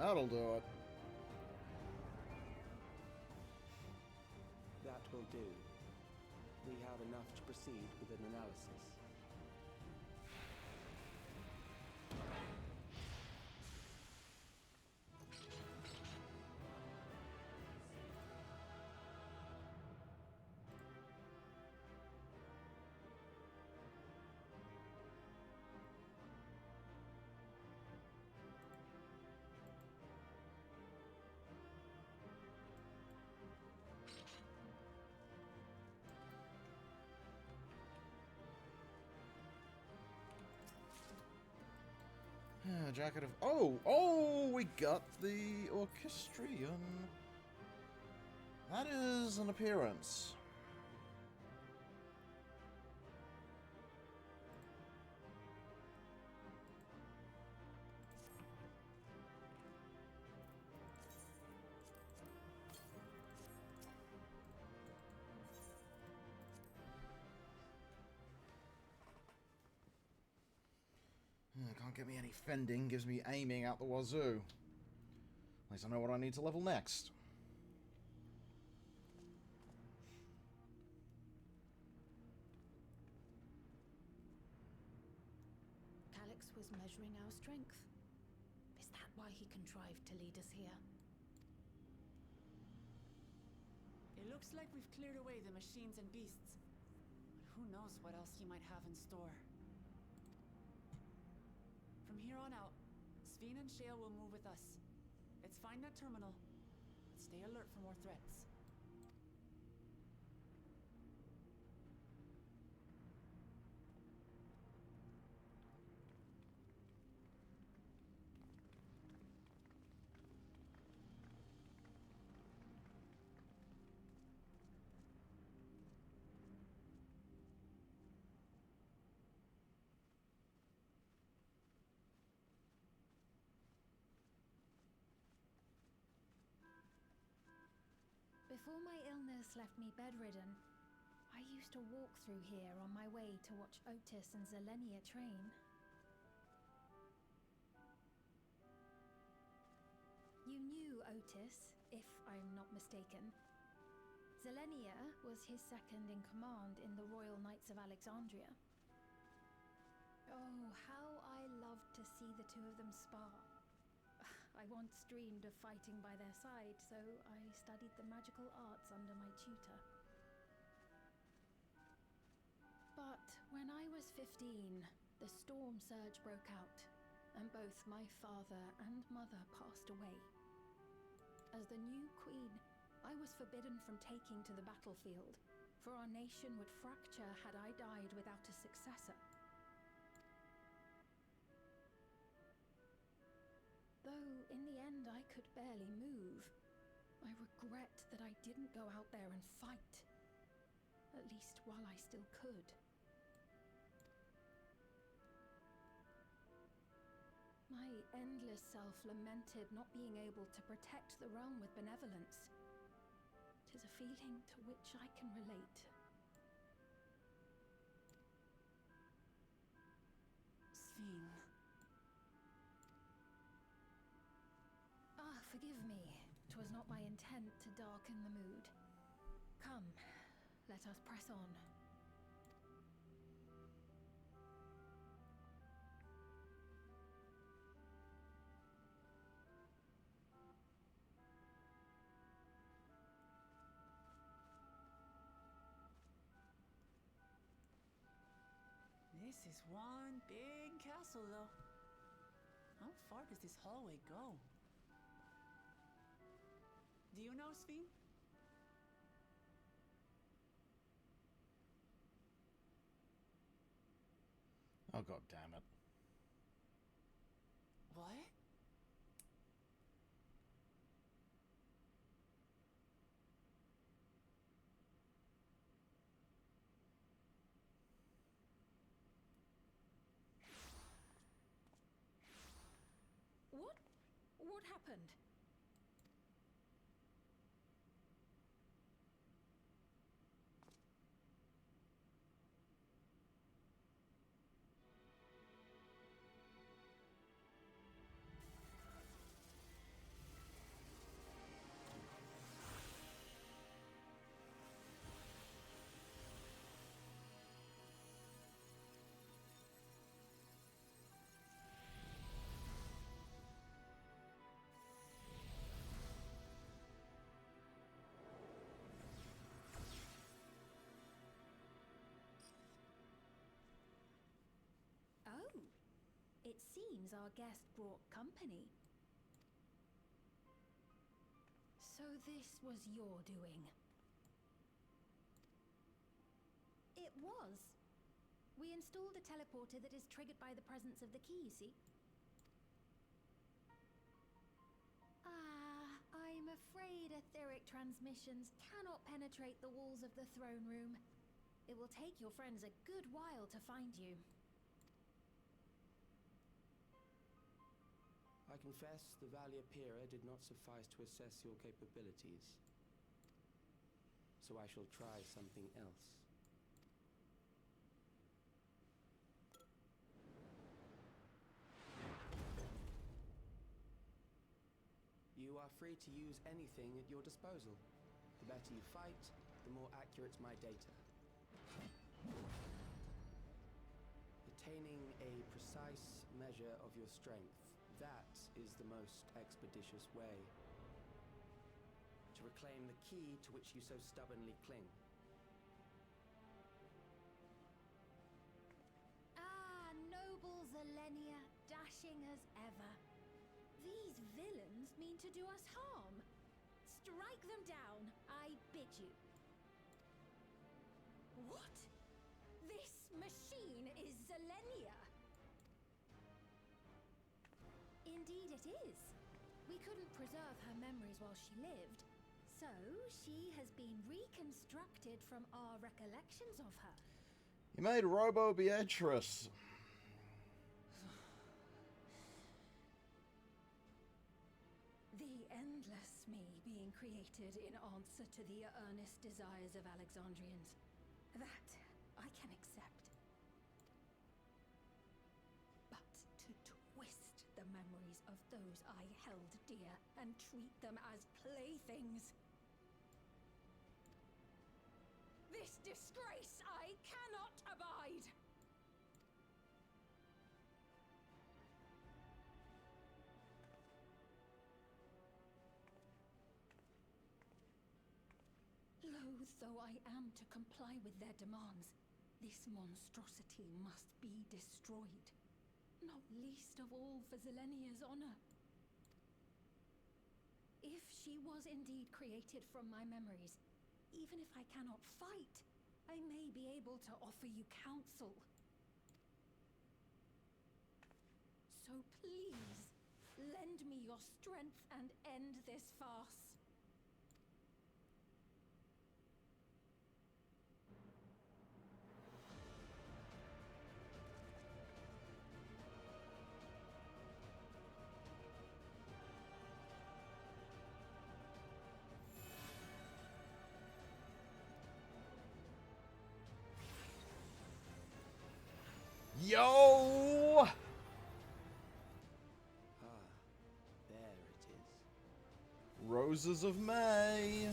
That'll do it. That will do. We have enough to proceed with an analysis. Jacket of... Oh, we got the Orchestrion. That is an appearance. Can't get me any fending, gives me aiming out the wazoo. At least I know what I need to level next. Calix was measuring our strength. Is that why he contrived to lead us here? It looks like we've cleared away the machines and beasts. But who knows what else he might have in store. From here on out, Sven and Shale will move with us. Let's find that terminal. Stay alert for more threats. Before my illness left me bedridden, I used to walk through here on my way to watch Otis and Zelenia train. You knew Otis, if I'm not mistaken. Zelenia was his second in command in the Royal Knights of Alexandria. Oh, how I loved to see the two of them spar. I once dreamed of fighting by their side, so I studied the magical arts under my tutor. But when I was 15, the storm surge broke out, and both my father and mother passed away. As the new queen, I was forbidden from taking to the battlefield, for our nation would fracture had I died without a successor. Though, in the end, I could barely move. I regret that I didn't go out there and fight. At least while I still could. My endless self lamented not being able to protect the realm with benevolence. 'Tis a feeling to which I can relate. Sven. Forgive me. 'Twas not my intent to darken the mood. Come, let us press on. This is one big castle, though. How far does this hallway go? Do you know, Sven? Oh, god damn it. What? What happened? It seems our guest brought company. So this was your doing? It was. We installed a teleporter that is triggered by the presence of the key, you see? I'm afraid etheric transmissions cannot penetrate the walls of the throne room. It will take your friends a good while to find you. I confess the Valia Pira did not suffice to assess your capabilities. So I shall try something else. You are free to use anything at your disposal. The better you fight, the more accurate my data. Attaining a precise measure of your strength, that is the most expeditious way to reclaim the key to which you so stubbornly cling. Noble Zilenia, dashing as ever. These villains mean to do us harm. Strike them down, I bid you. What? This machine is Zilenia? Indeed it is. We couldn't preserve her memories while she lived, so she has been reconstructed from our recollections of her. You made Robo Beatrice. The endless me being created in answer to the earnest desires of Alexandrians. That I can accept. But to twist the memories of those I held dear and treat them as playthings. This disgrace I cannot abide! Loath though I am to comply with their demands, this monstrosity must be destroyed. Not least of all for Zilenia's honor. If she was indeed created from my memories, even if I cannot fight, I may be able to offer you counsel. So please, lend me your strength and end this farce. Yo! There it is. Roses of May.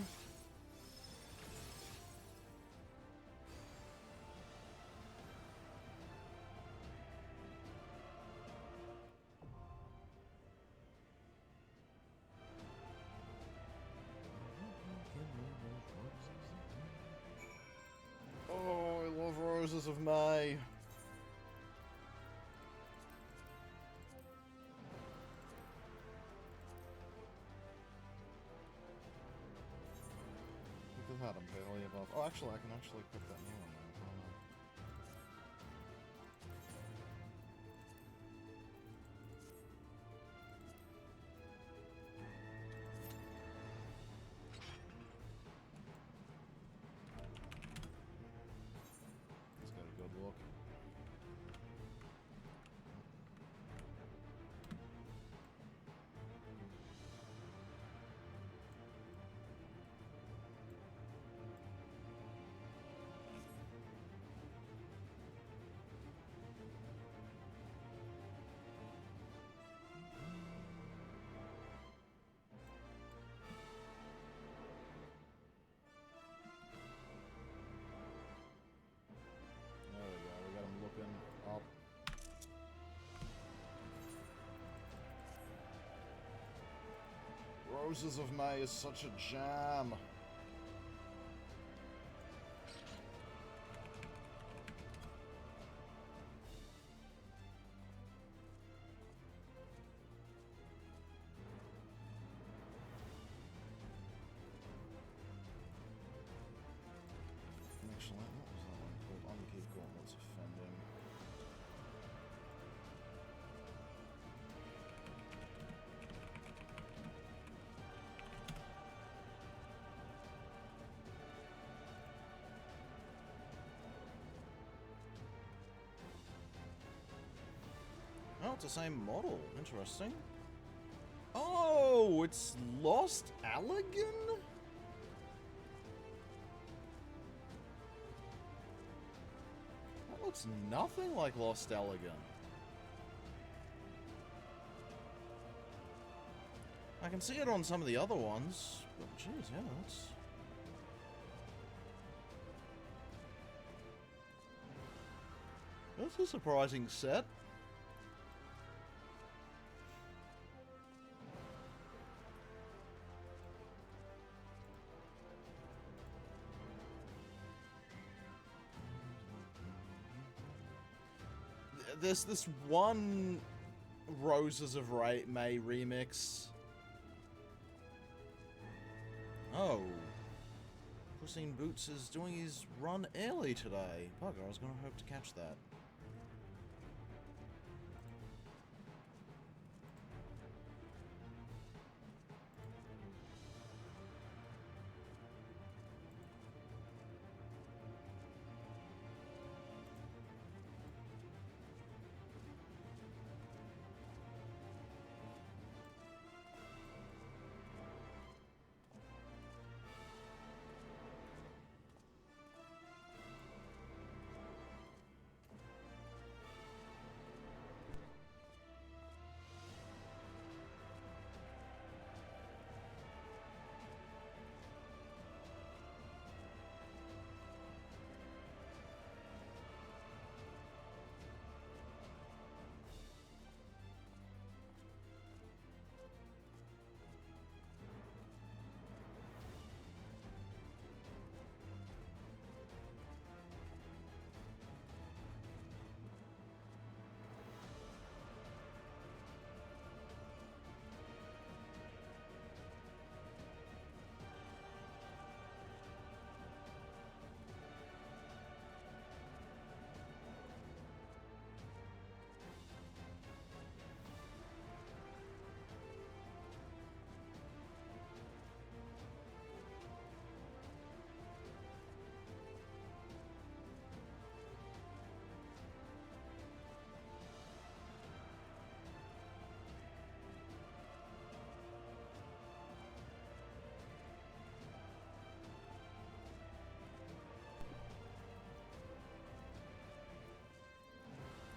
Oh, I love Roses of May. Look at that, I'm barely above. Oh, actually, I can actually put that new one now. Let's get a good look. There we go, we got him looking up. Roses of May is such a jam. it's the same model. Interesting. Oh, it's Lost Allegan? That looks nothing like Lost Allegan. I can see it on some of the other ones, but jeez, yeah, that's a surprising set. There's this one Roses of May remix. Oh. Puss in Boots is doing his run early today. Bugger, I was gonna hope to catch that.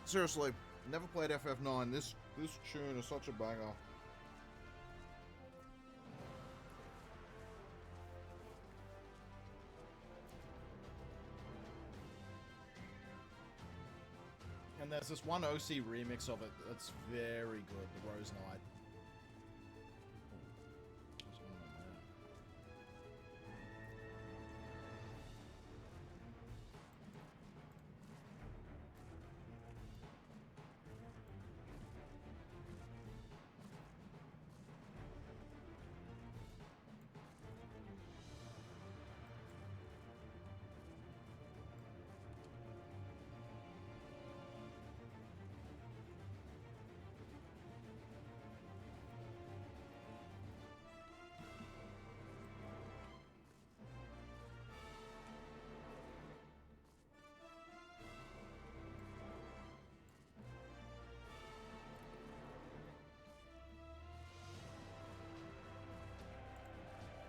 Seriously, never played FF9. This tune is such a banger. And there's this one OC remix of it that's very good, the Rose Knight. What's going on there?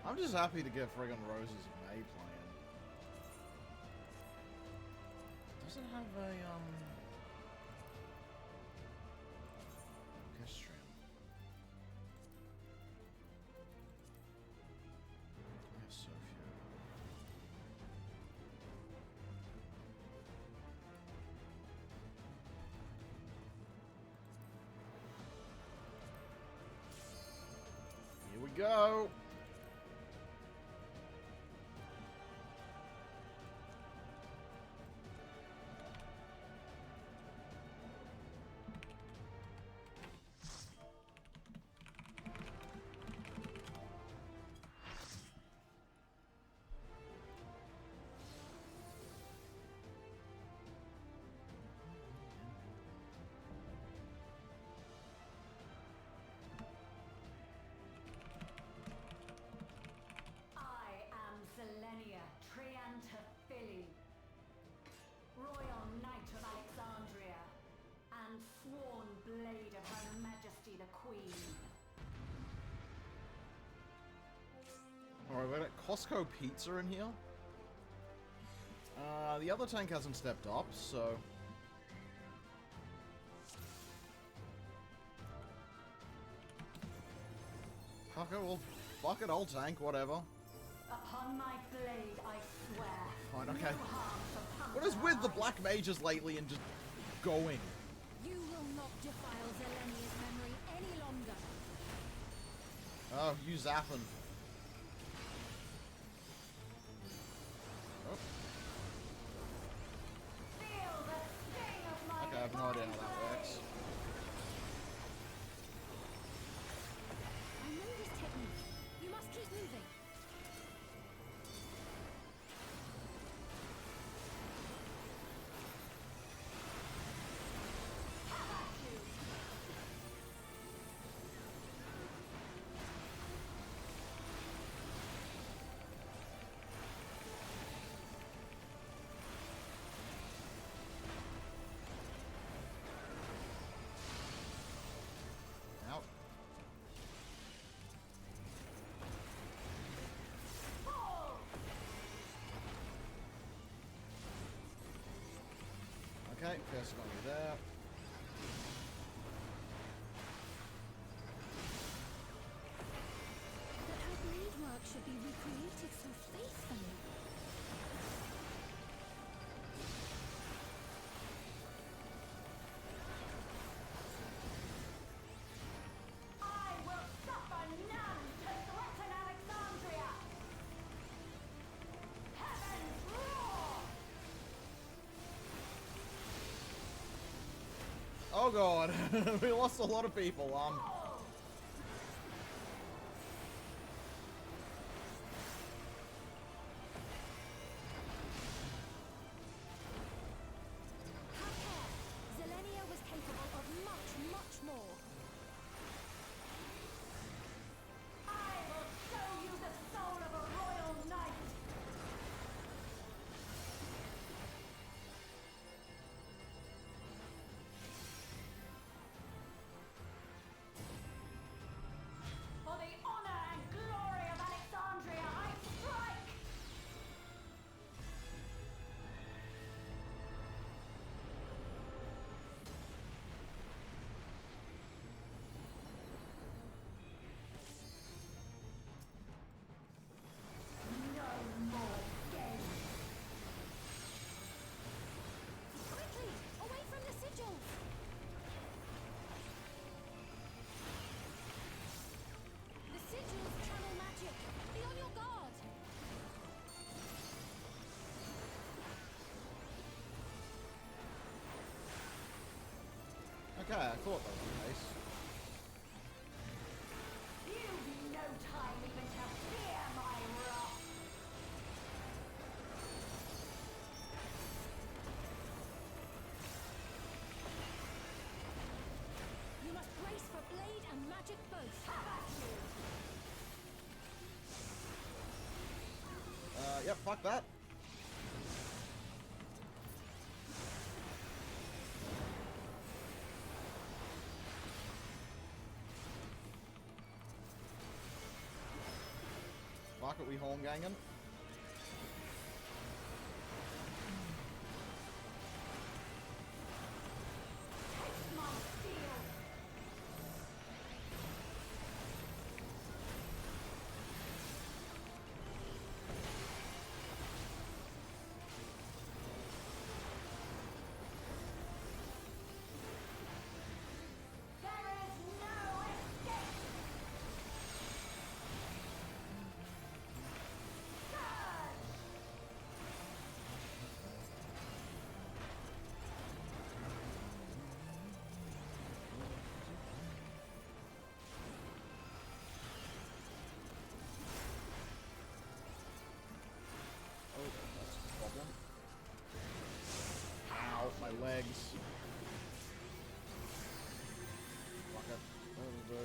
I'm just happy to get friggin' Roses of May playing. Does it have a, orchestrion? I have so few. Here we go! queen. Alright, we got Costco Pizza in here. The other tank hasn't stepped up, so... Fuck it, well, fuck it, I'll tank, whatever. Upon my blade, I swear. Fine, okay. No harm for What is with the black mages lately and just going? You will not defile Zelenia's memory any longer. Oh, you zapping. Oh. Feel the sting of my Okay, I have no idea how that works. I know this technique. You must keep moving. Out. Okay, first one there. But her blade work should be recreated so faithfully. I will suffer none to threaten Alexandria! Heavens roar! Oh god, we lost a lot of people, Have care. Zelenia was capable of much, much more. I will show you the soul of a royal knight! For the honor and glory of Alexandria, I strike! No more games! Quickly! Away from the sigils! The sigils channel magic. Be on your guard. Okay, I thought that was the case. You've no time even to fear my wrath! You must brace for blade and magic both. Have at you! Yep, fuck that. Fuck it, we home gangin'. My steel! There is no escape! Surge! Oh, that's a problem. Ow, my legs. Fuck it. That'll do.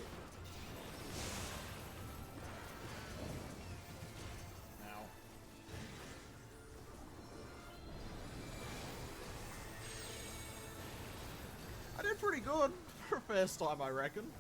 Ow. I did pretty good for first time, I reckon.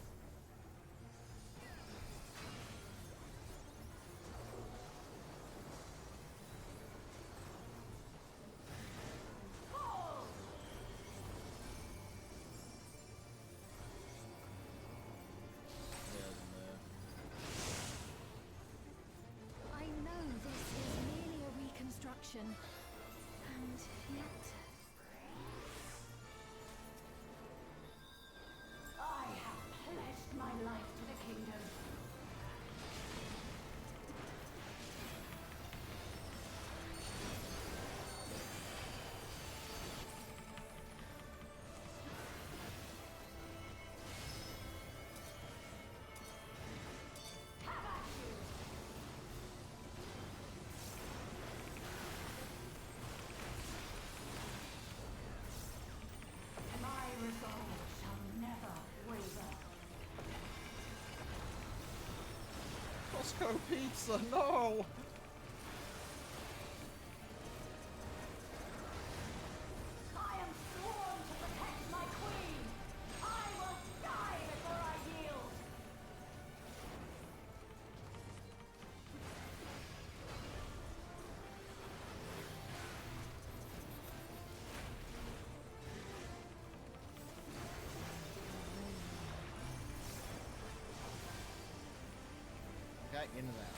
destruction. And yet... I have pledged my life to the kingdom. My resolve shall never waver. Costco pizza, no! I am sworn to protect my queen. I will die before I yield. Okay, into that.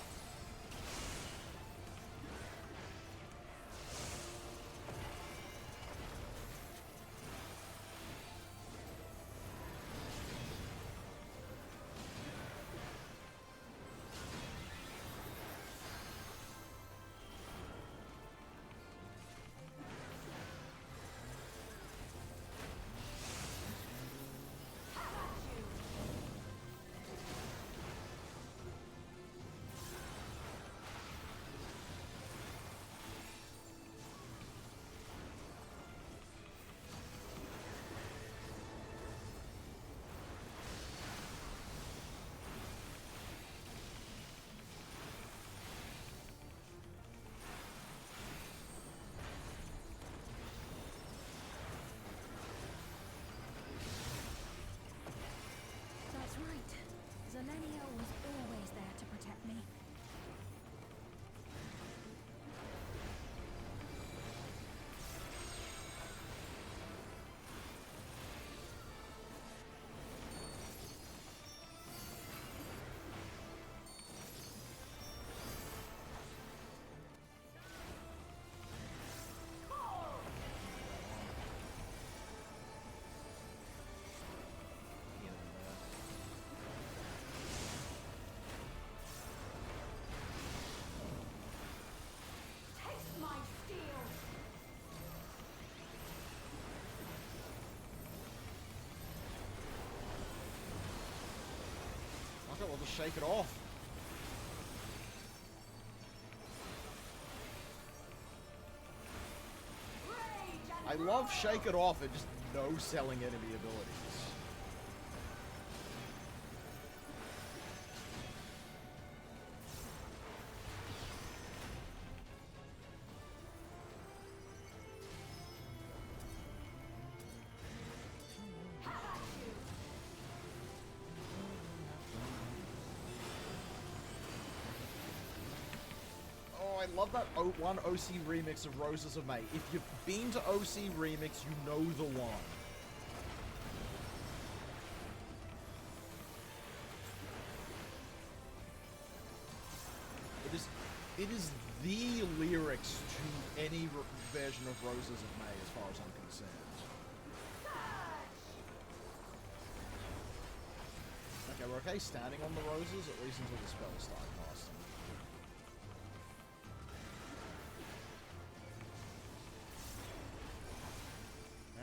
That's right. Zelenia was always there to protect me. Taste my steel. Okay, we'll just shake it off. Rage and I love shake it off and just no selling enemy abilities. Oh, I love that one OC remix of Roses of May. If you've been to OC remix, you know the one. It is the lyrics to any version of Roses of May, as far as I'm concerned. Okay, we're okay standing on the roses, at least until the spells start casting.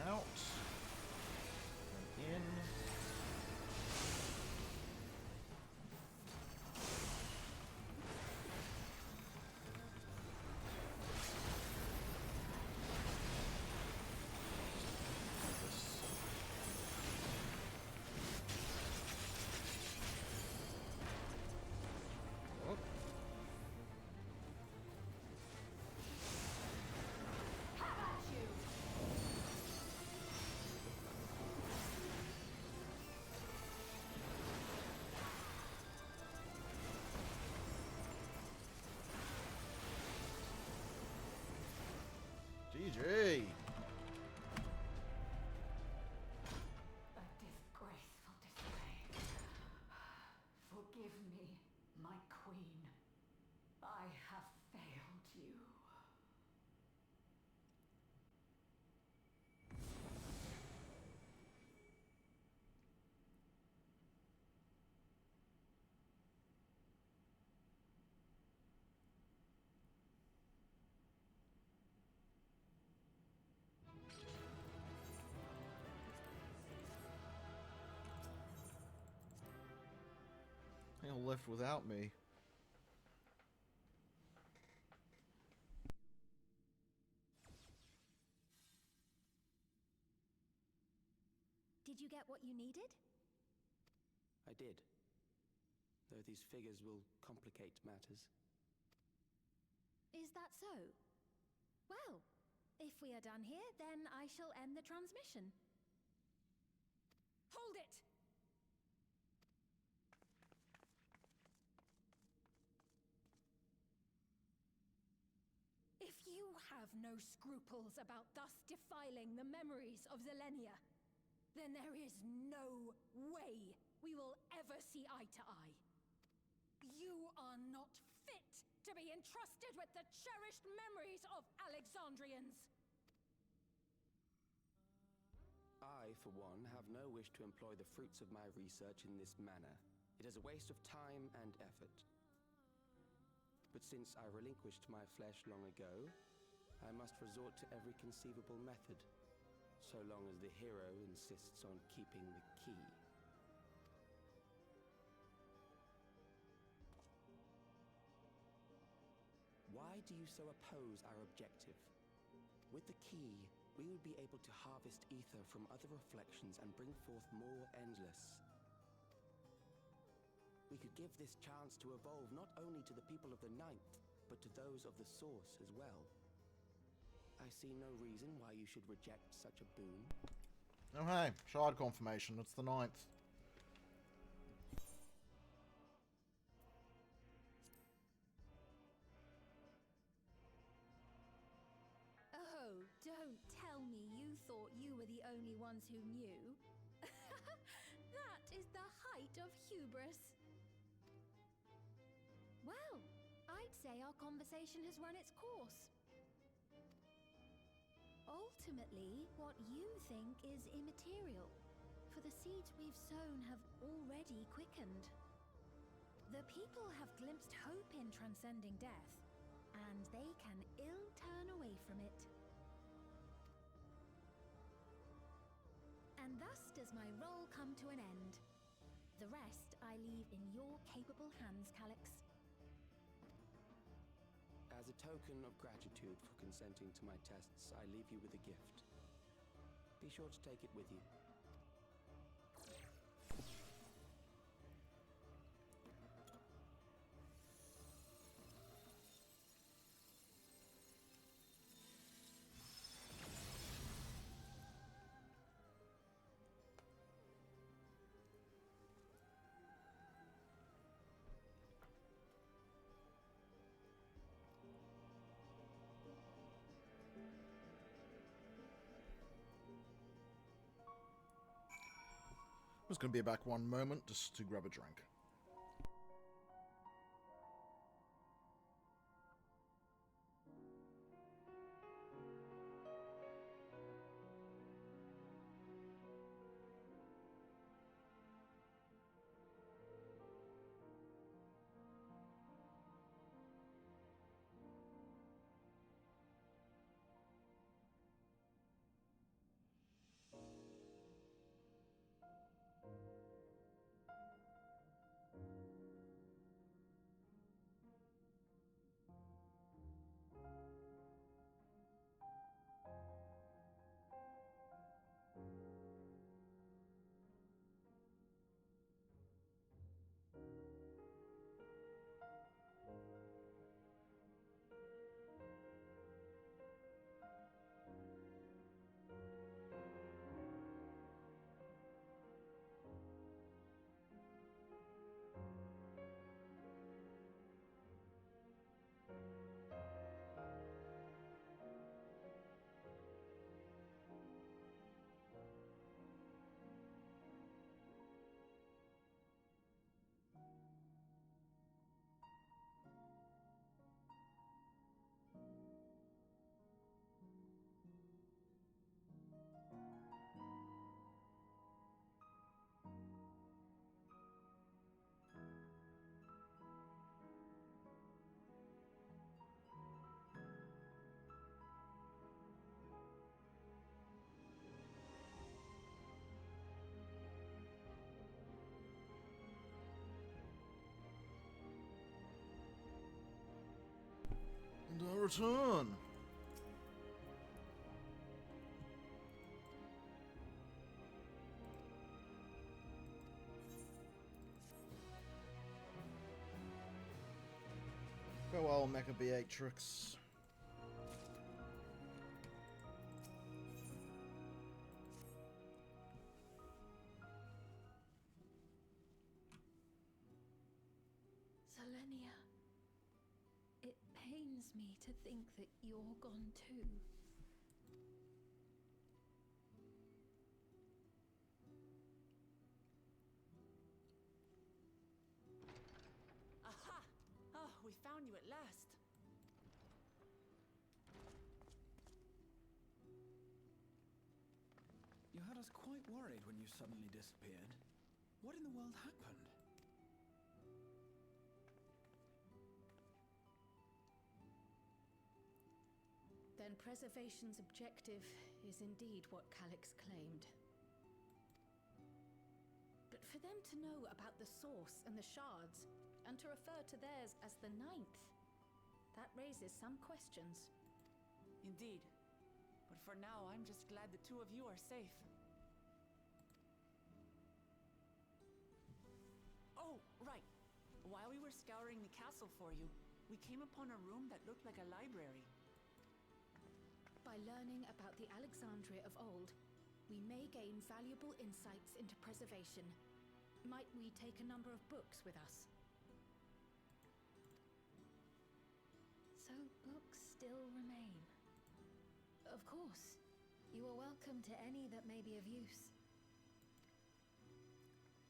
Out. And in. left without me. Did you get what you needed? I did. Though these figures will complicate matters. Is that so? Well, if we are done here, then I shall end the transmission. Hold it! If you have no scruples about thus defiling the memories of Zelenia, then there is no way we will ever see eye to eye. You are not fit to be entrusted with the cherished memories of Alexandrians. I, for one, have no wish to employ the fruits of my research in this manner. It is a waste of time and effort. But since I relinquished my flesh long ago, I must resort to every conceivable method, so long as the hero insists on keeping the key. Why do you so oppose our objective? With the key, we would be able to harvest ether from other reflections and bring forth more endless. We could give this chance to evolve not only to the people of the Ninth, but to those of the Source as well. I see no reason why you should reject such a boon. Oh hey, shard confirmation, it's the 9th. Oh, don't tell me you thought you were the only ones who knew. That is the height of hubris. Well, I'd say our conversation has run its course. Ultimately, what you think is immaterial, for the seeds we've sown have already quickened. The people have glimpsed hope in transcending death, and they can ill turn away from it. And thus does my role come to an end. The rest I leave in your capable hands, Calix. As a token of gratitude for consenting to my tests, I leave you with a gift. Be sure to take it with you. I'm just going to be back one moment just to grab a drink. return. Farewell, Mecha Beatrix. Selenia, it pains me to think that you're gone too. Aha! Oh, we found you at last. You had us quite worried when you suddenly disappeared. What in the world happened? Then Preservation's objective is indeed what Calyx claimed. But for them to know about the source and the shards, and to refer to theirs as the ninth, that raises some questions. Indeed. But for now, I'm just glad the two of you are safe. Oh, right. While we were scouring the castle for you, we came upon a room that looked like a library. By learning about the Alexandria of old, we may gain valuable insights into preservation. Might we take a number of books with us? So books still remain. Of course. You are welcome to any that may be of use.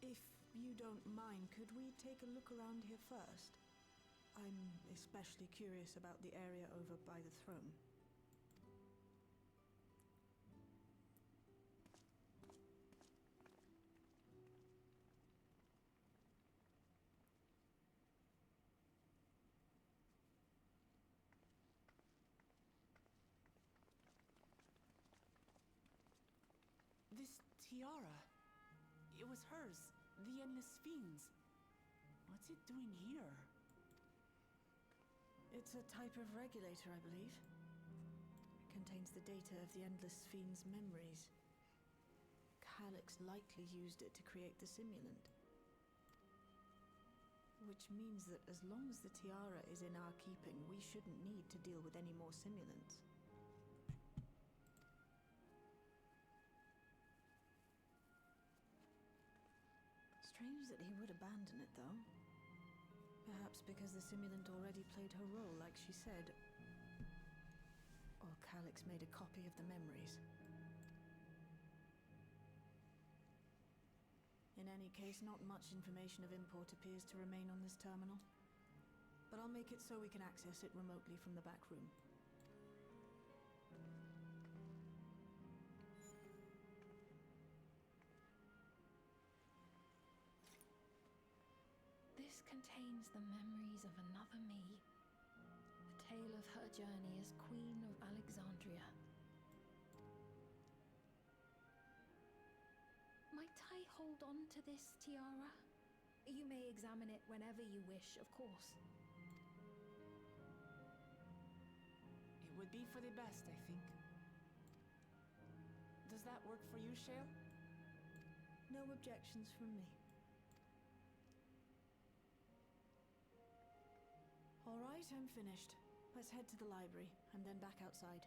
If you don't mind, could we take a look around here first? I'm especially curious about the area over by the throne. This tiara. It was hers. The Endless Fiends. What's it doing here? It's a type of regulator, I believe. It contains the data of the Endless Fiend's memories. Calyx likely used it to create the simulant. Which means that as long as the tiara is in our keeping, we shouldn't need to deal with any more simulants. Strange that he would abandon it, though. Perhaps because the simulant already played her role, like she said. Or Calyx made a copy of the memories. In any case, not much information of import appears to remain on this terminal. But I'll make it so we can access it remotely from the back room. This contains the memories of another me. A tale of her journey as Queen of Alexandria. Might I hold on to this tiara? You may examine it whenever you wish, of course. It would be for the best, I think. Does that work for you, Shale? No objections from me. All right, I'm finished. Let's head to the library, and then back outside.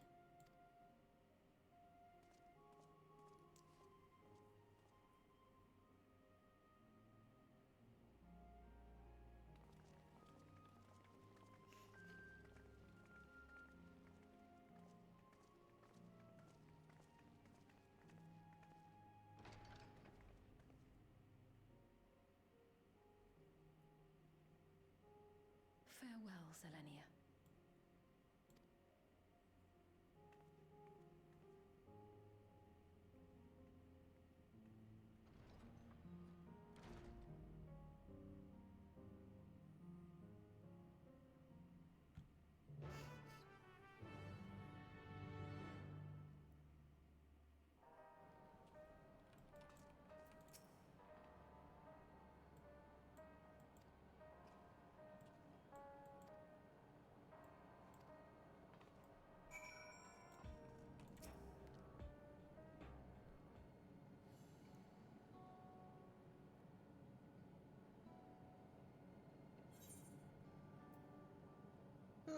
Farewell, Selenia.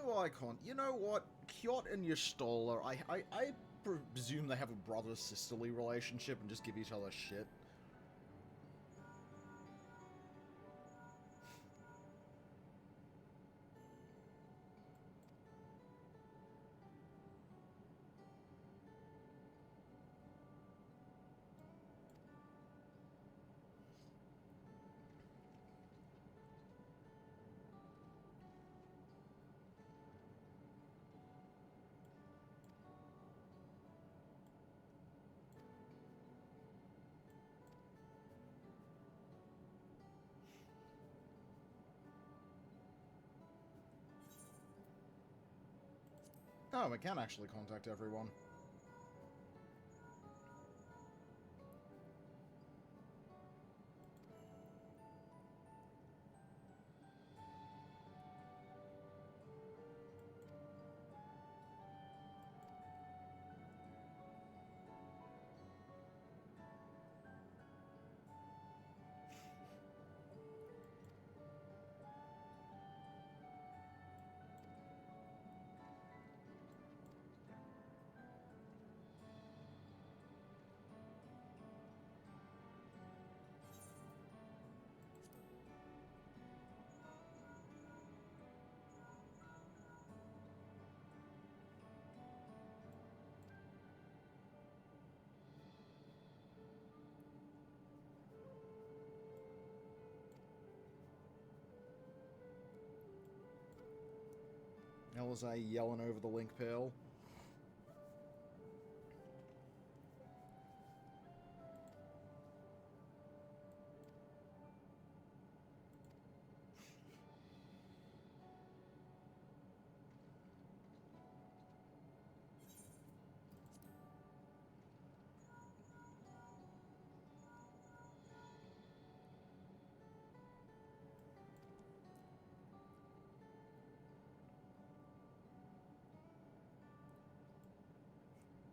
Who icon? You know what? Kjot and Y'shtola, I presume they have a brother-sisterly relationship and just give each other shit. Oh, we can actually contact everyone. Elizay yelling over the link pill.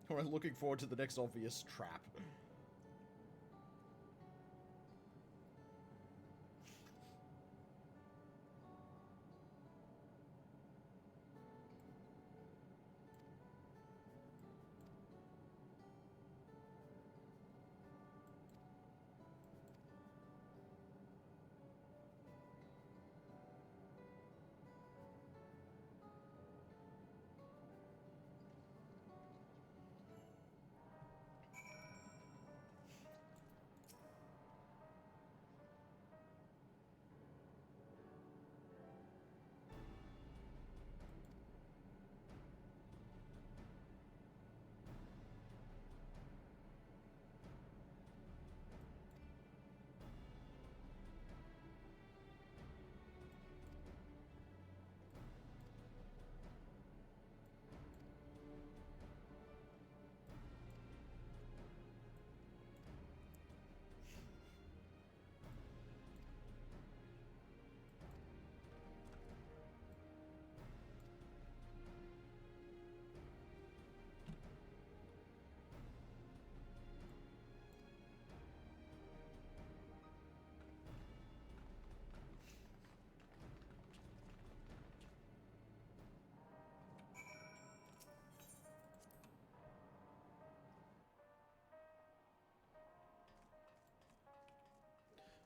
We're looking forward to the next obvious trap.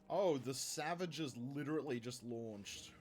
Oh, the Savages literally just launched.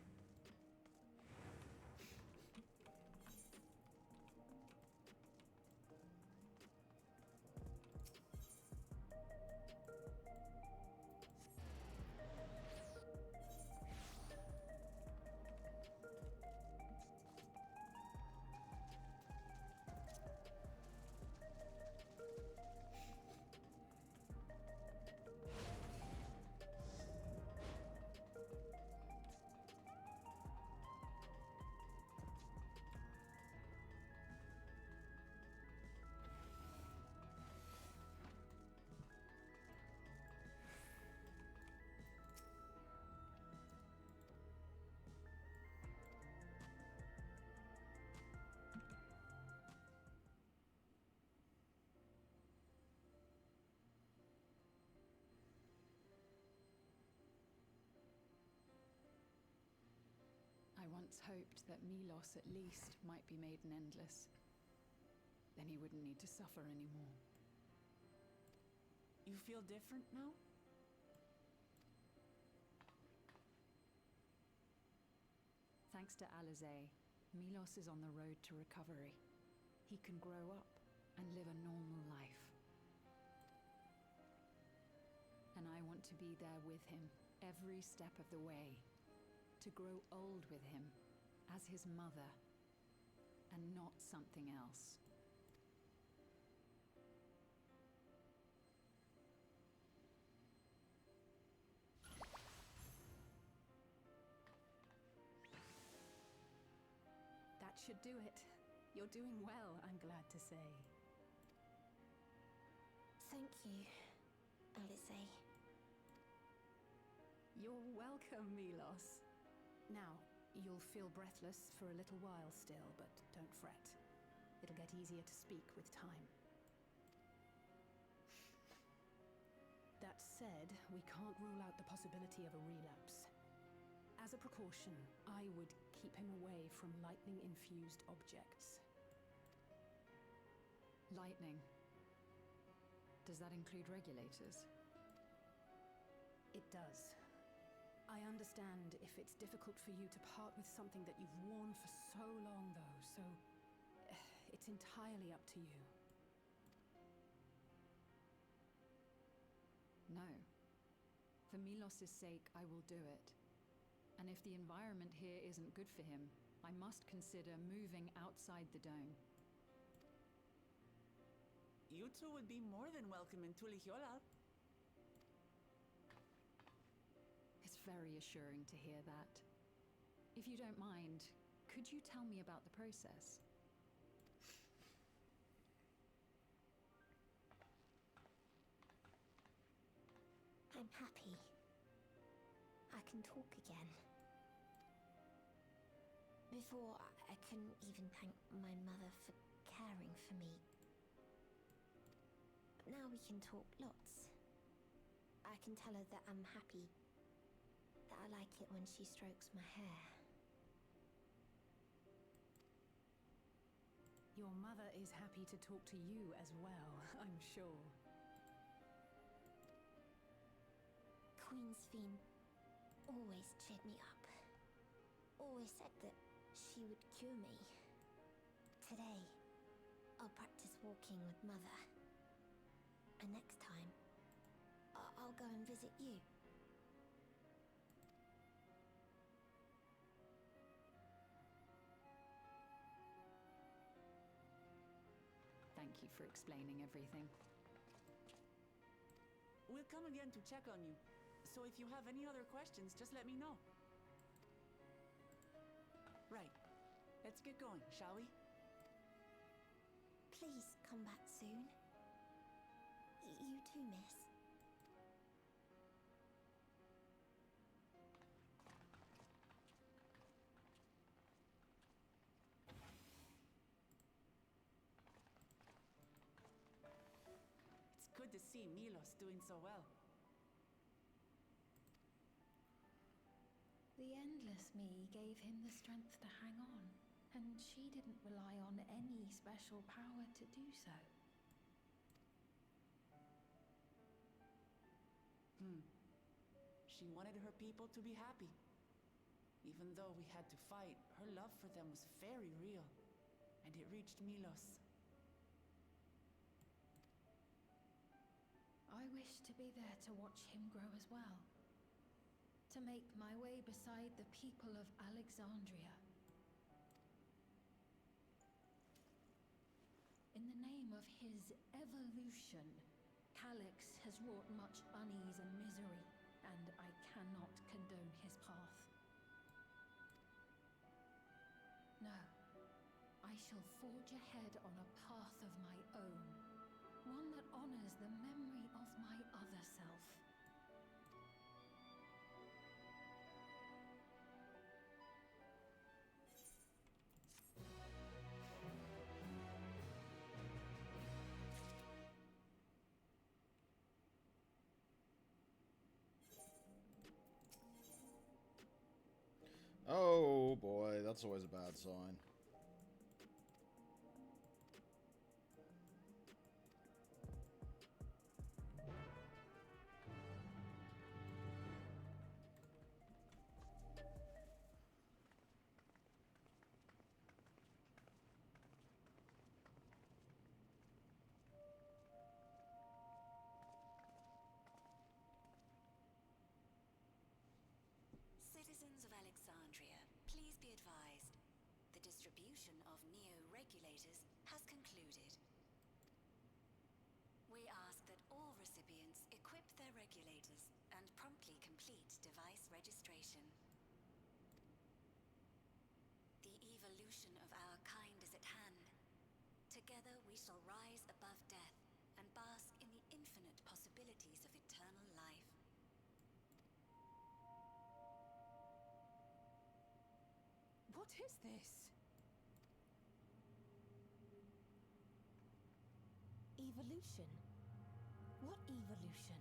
once hoped that Milos at least might be made an endless. Then he wouldn't need to suffer anymore. You feel different now? Thanks to Alizé, Milos is on the road to recovery. He can grow up and live a normal life. And I want to be there with him every step of the way. To grow old with him as his mother and not something else. That should do it. You're doing well, I'm glad to say. Thank you, Alizé. You're welcome, Milos. Now, you'll feel breathless for a little while still, but don't fret. It'll get easier to speak with time. That said, we can't rule out the possibility of a relapse. As a precaution, I would keep him away from lightning-infused objects. Lightning. Does that include regulators? It does. I understand if it's difficult for you to part with something that you've worn for so long, though, so it's entirely up to you. No. For Milos's sake, I will do it. And if the environment here isn't good for him, I must consider moving outside the dome. You two would be more than welcome in Tulihiola. It's very assuring to hear that. If you don't mind, could you tell me about the process? I'm happy. I can talk again. Before, I couldn't even thank my mother for caring for me. But now we can talk lots. I can tell her that I'm happy. That I like it when she strokes my hair. Your mother is happy to talk to you as well, I'm sure. Queen's Fiend always cheered me up. Always said that she would cure me. Today, I'll practice walking with Mother. And next time, I'll go and visit you. Thank you for explaining everything. We'll come again to check on you. So if you have any other questions, just let me know. Right. Let's get going, shall we? Please come back soon. You too, miss. It's good to see Milos doing so well. The endless me gave him the strength to hang on, and she didn't rely on any special power to do so. She wanted her people to be happy. Even though we had to fight, her love for them was very real, and it reached Milos. I wish to be there to watch him grow as well. To make my way beside the people of Alexandria. In the name of his evolution, Calyx has wrought much unease and misery, and I cannot condone his path. No, I shall forge ahead on a path of my own, one that honors the memory of my other self. Oh boy, that's always a bad sign. Citizens of Alexandria, please be advised. The distribution of neo-regulators has concluded. We ask that all recipients equip their regulators and promptly complete device registration. The evolution of our kind is at hand. Together we shall rise above death and bask in the infinite possibilities of eternal life. What is this? Evolution? What evolution?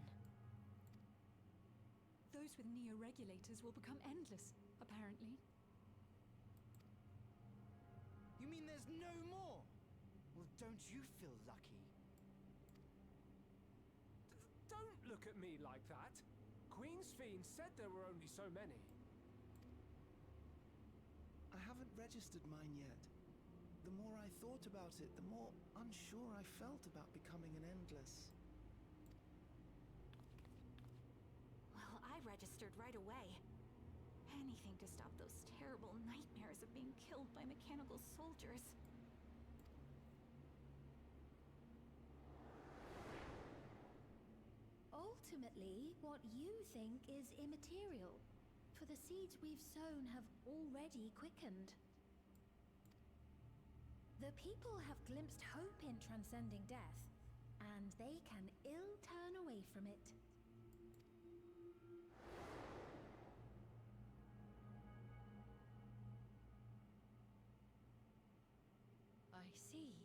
Those with neo-regulators will become endless, apparently. You mean there's no more? Well, don't you feel lucky? Don't look at me like that. Queen's Fiend said there were only so many. I haven't registered mine yet. The more I thought about it, the more unsure I felt about becoming an Endless. Well, I registered right away. Anything to stop those terrible nightmares of being killed by mechanical soldiers. Ultimately, what you think is immaterial, for the seeds we've sown have already quickened. The people have glimpsed hope in transcending death, and they can ill turn away from it. I see.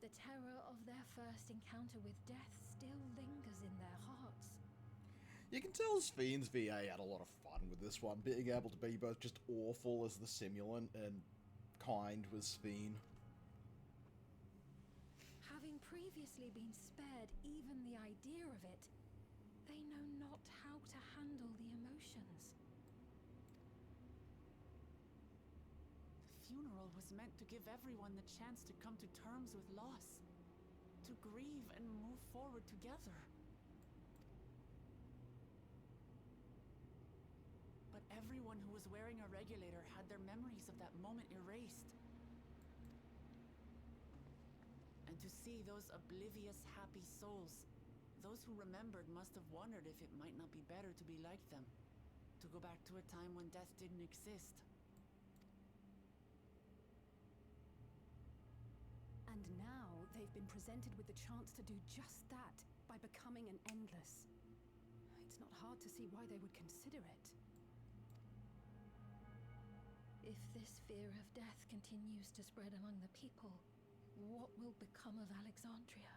The terror of their first encounter with death still lingers in their hearts. You can tell Spheen's VA had a lot of fun with this one, being able to be both just awful as the simulant and kind with Spheen. Having previously been spared even the idea of it, they know not how to handle the emotions. The funeral was meant to give everyone the chance to come to terms with loss, to grieve and move forward together. But everyone who was wearing a regulator had their memories of that moment erased. And to see those oblivious, happy souls, those who remembered must have wondered if it might not be better to be like them, to go back to a time when death didn't exist. And now they've been presented with the chance to do just that by becoming an Endless. It's not hard to see why they would consider it. If this fear of death continues to spread among the people, what will become of Alexandria?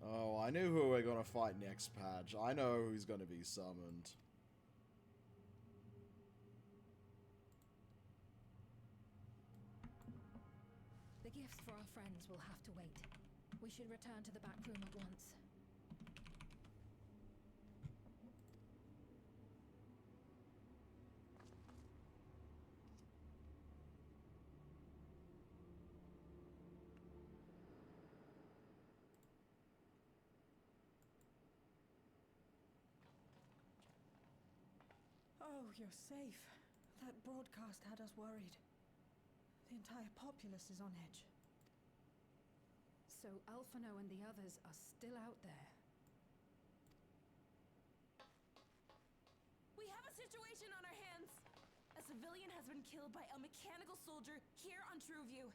Oh, I knew who we're gonna fight next patch. I know who's gonna be summoned. The gifts for our friends will have to wait. We should return to the back room at once. Oh, you're safe. That broadcast had us worried. The entire populace is on edge. So Alphino and the others are still out there. We have a situation on our hands! A civilian has been killed by a mechanical soldier here on Trueview.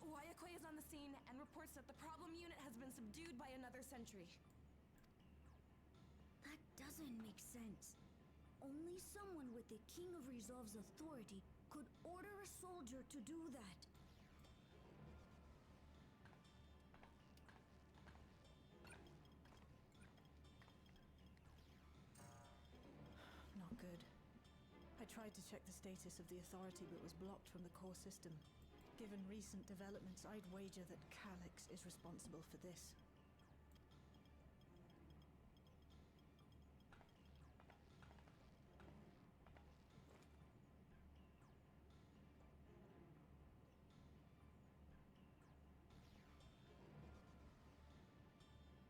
Wayakoi is on the scene and reports that the problem unit has been subdued by another sentry. That doesn't make sense. Only someone with the King of Resolve's authority could order a soldier to do that. Not good. I tried to check the status of the authority but was blocked from the core system. Given recent developments, I'd wager that Calyx is responsible for this.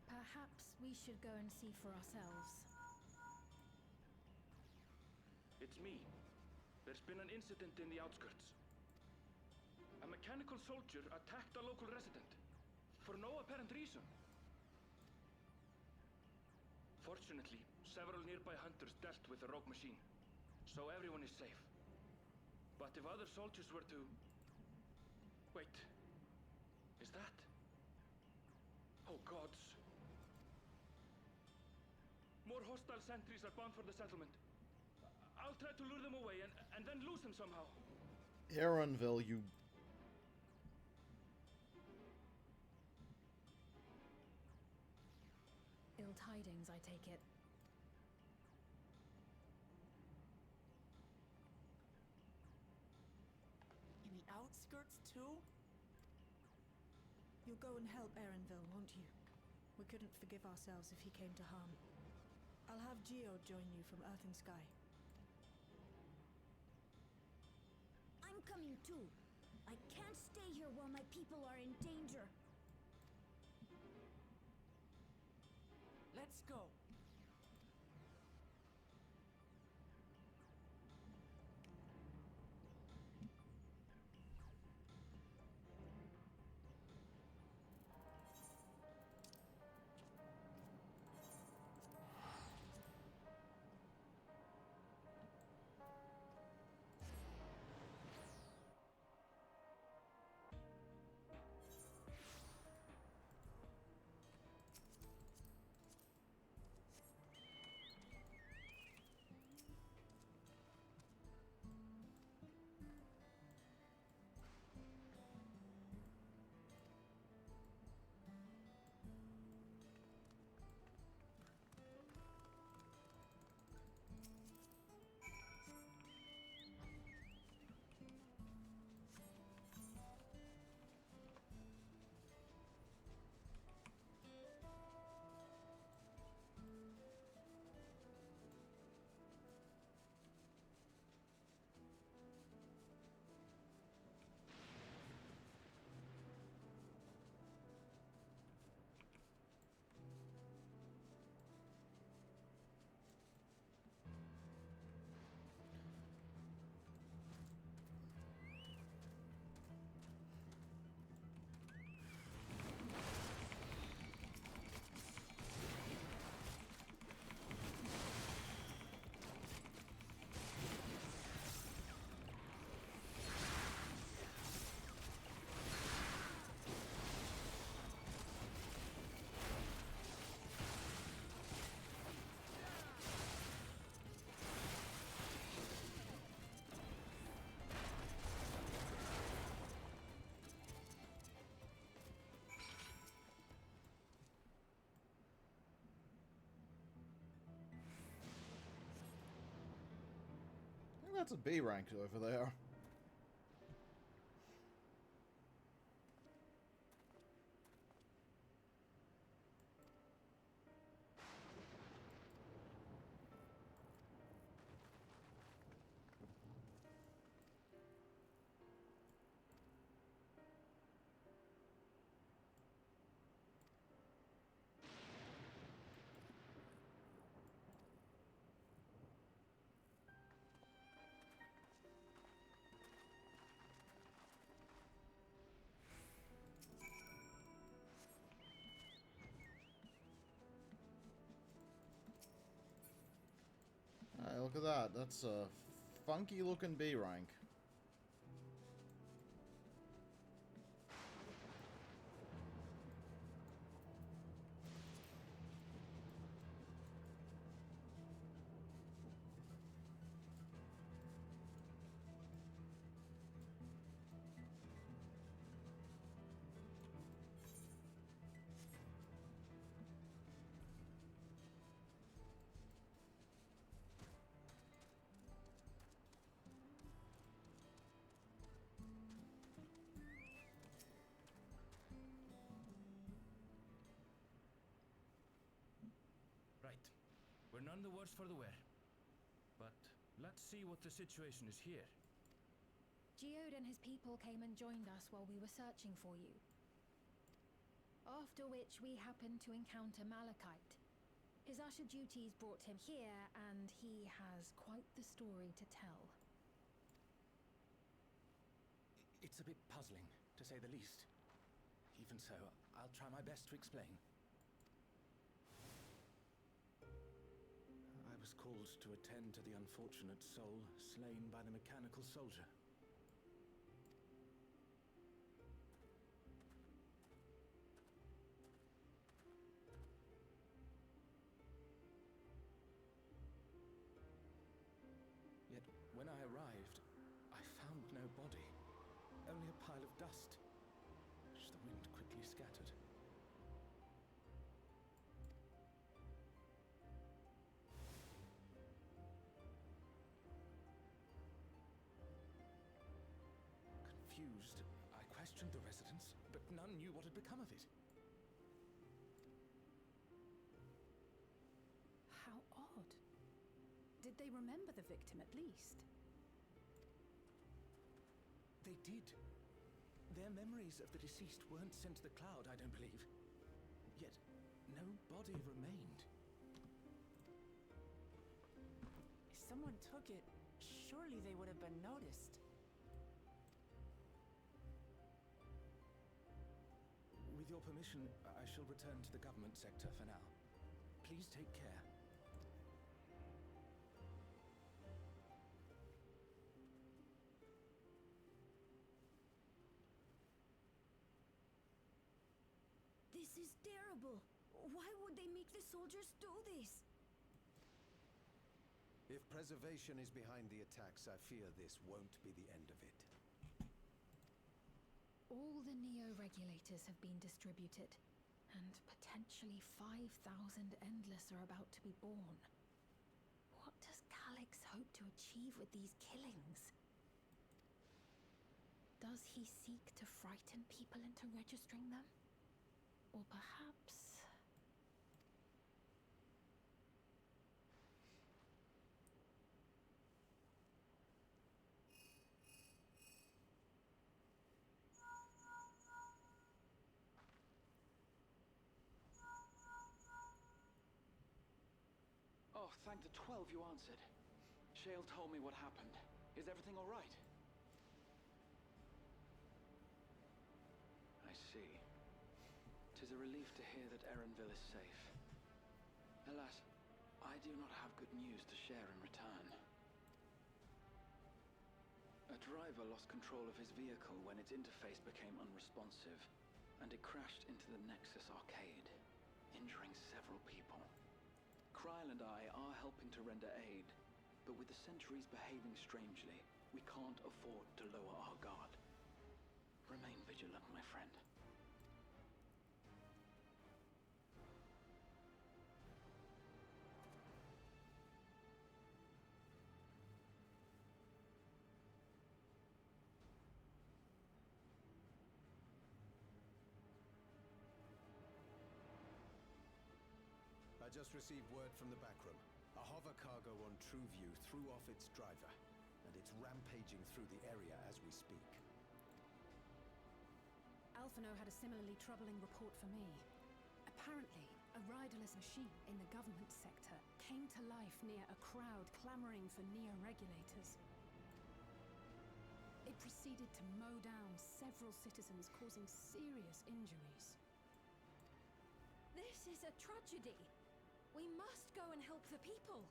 Perhaps we should go and see for ourselves. It's me. There's been an incident in the outskirts. A mechanical soldier attacked a local resident for no apparent reason. Fortunately, several nearby hunters dealt with the rogue machine, so everyone is safe. But if other soldiers were to... Wait. Is that... Oh gods. More hostile sentries are bound for the settlement. I'll try to lure them away and then lose them somehow. Aaronville, you... Ill tidings, I take it. In the outskirts too? You'll go and help Aaronville, won't you? We couldn't forgive ourselves if he came to harm. I'll have Geo join you from Earth and Sky. I'm coming too. I can't stay here while my people are in danger. Let's go. That's a B rank over there. Hey, look at that. That's a funky looking B rank. We're none the worse for the wear. But let's see what the situation is here. Geode and his people came and joined us while we were searching for you. After which we happened to encounter Malachite. His usher duties brought him here, and he has quite the story to tell. It's a bit puzzling, to say the least. Even so, I'll try my best to explain. I was called to attend to the unfortunate soul slain by the mechanical soldier. Yet, when I arrived, I found no body. Only a pile of dust, which the wind quickly scattered. Confused, I questioned the residents, but none knew what had become of it. How odd. Did they remember the victim at least? They did. Their memories of the deceased weren't sent to the cloud, I don't believe. Yet, no body remained. If someone took it, surely they would have been noticed. With your permission, I shall return to the government sector for now. Please take care. This is terrible. Why would they make the soldiers do this? If preservation is behind the attacks, I fear this won't be the end of it. All the Neo-regulators have been distributed, and potentially 5,000 Endless are about to be born. What does Calyx hope to achieve with these killings? Does he seek to frighten people into registering them? Or perhaps... Oh, thank the 12 you answered. Shale told me what happened. Is everything all right? I see. 'Tis a relief to hear that Erenville is safe. Alas, I do not have good news to share in return. A driver lost control of his vehicle when its interface became unresponsive, and it crashed into the Nexus arcade, injuring several people. Kryl and I are helping to render aid, but with the sentries behaving strangely, we can't afford to lower our guard. Remain vigilant, my friend. I just received word from the back room. A hover cargo on TrueView threw off its driver, and it's rampaging through the area as we speak. Alphino had a similarly troubling report for me. Apparently, a riderless machine in the government sector came to life near a crowd clamoring for Neo-regulators. It proceeded to mow down several citizens, causing serious injuries. This is a tragedy. We must go and help the people.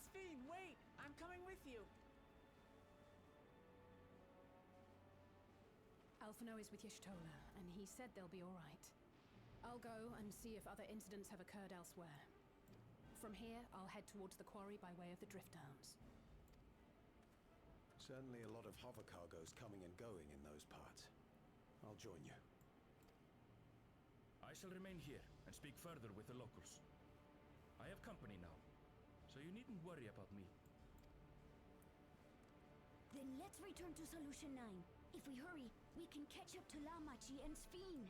Sphene, wait! I'm coming with you! Alphino is with Y'shtola, and he said they'll be all right. I'll go and see if other incidents have occurred elsewhere. From here, I'll head towards the quarry by way of the Drift Downs. Certainly a lot of hover cargoes coming and going in those parts. I'll join you. I shall remain here and speak further with the locals. I have company now, so you needn't worry about me. Then let's return to Solution 9. If we hurry, we can catch up to Lamachi and Sphene.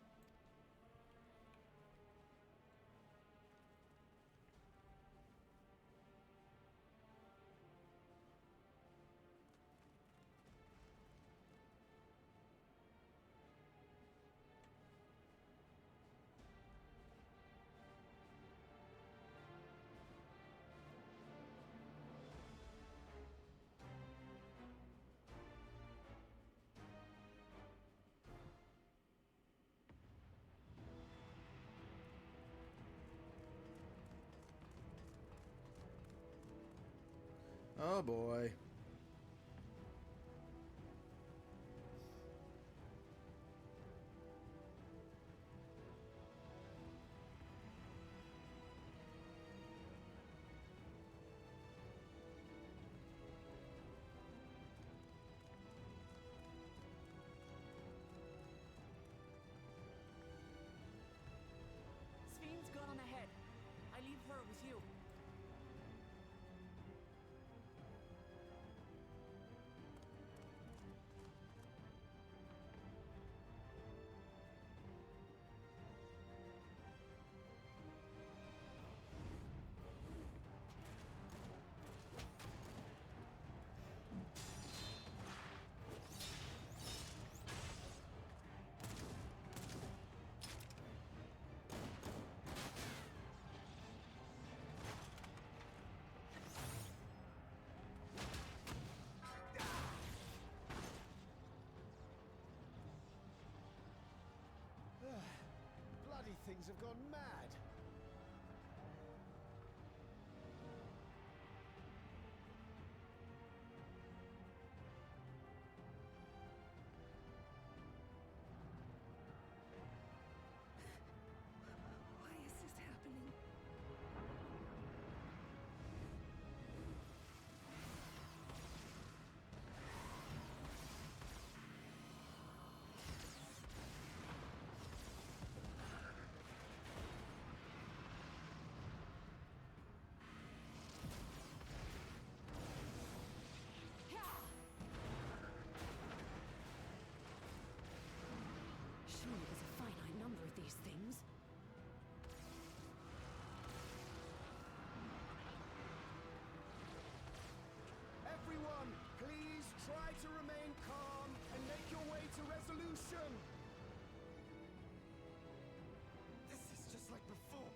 Oh boy. Sphene's gone on ahead. I leave her with you. Bloody things have gone mad. Why is this happening? Surely there's a finite number of these things. Everyone, please try to remain calm and make your way to resolution. This is just like before,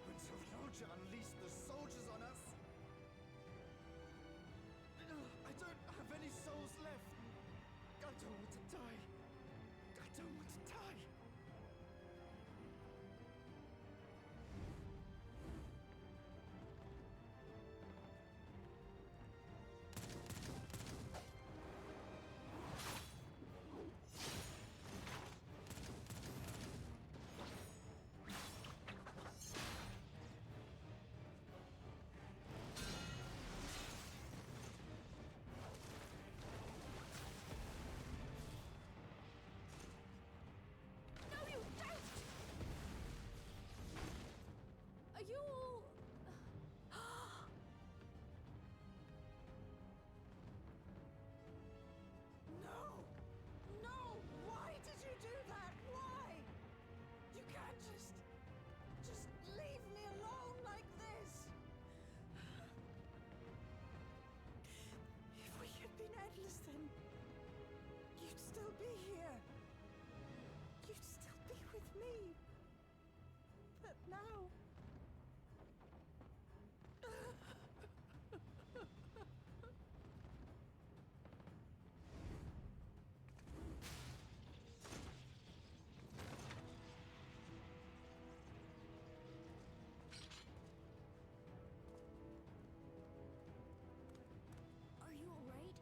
when Sylvain unleashed the soldiers on us. I don't have any souls left. I don't want to die. I don't want to die. No, you don't! Are you all... No! No! Why did you do that? Why? You can't just leave me alone like this. If we had been endless, then you'd still be here. You'd still be with me. But now... Are you alright?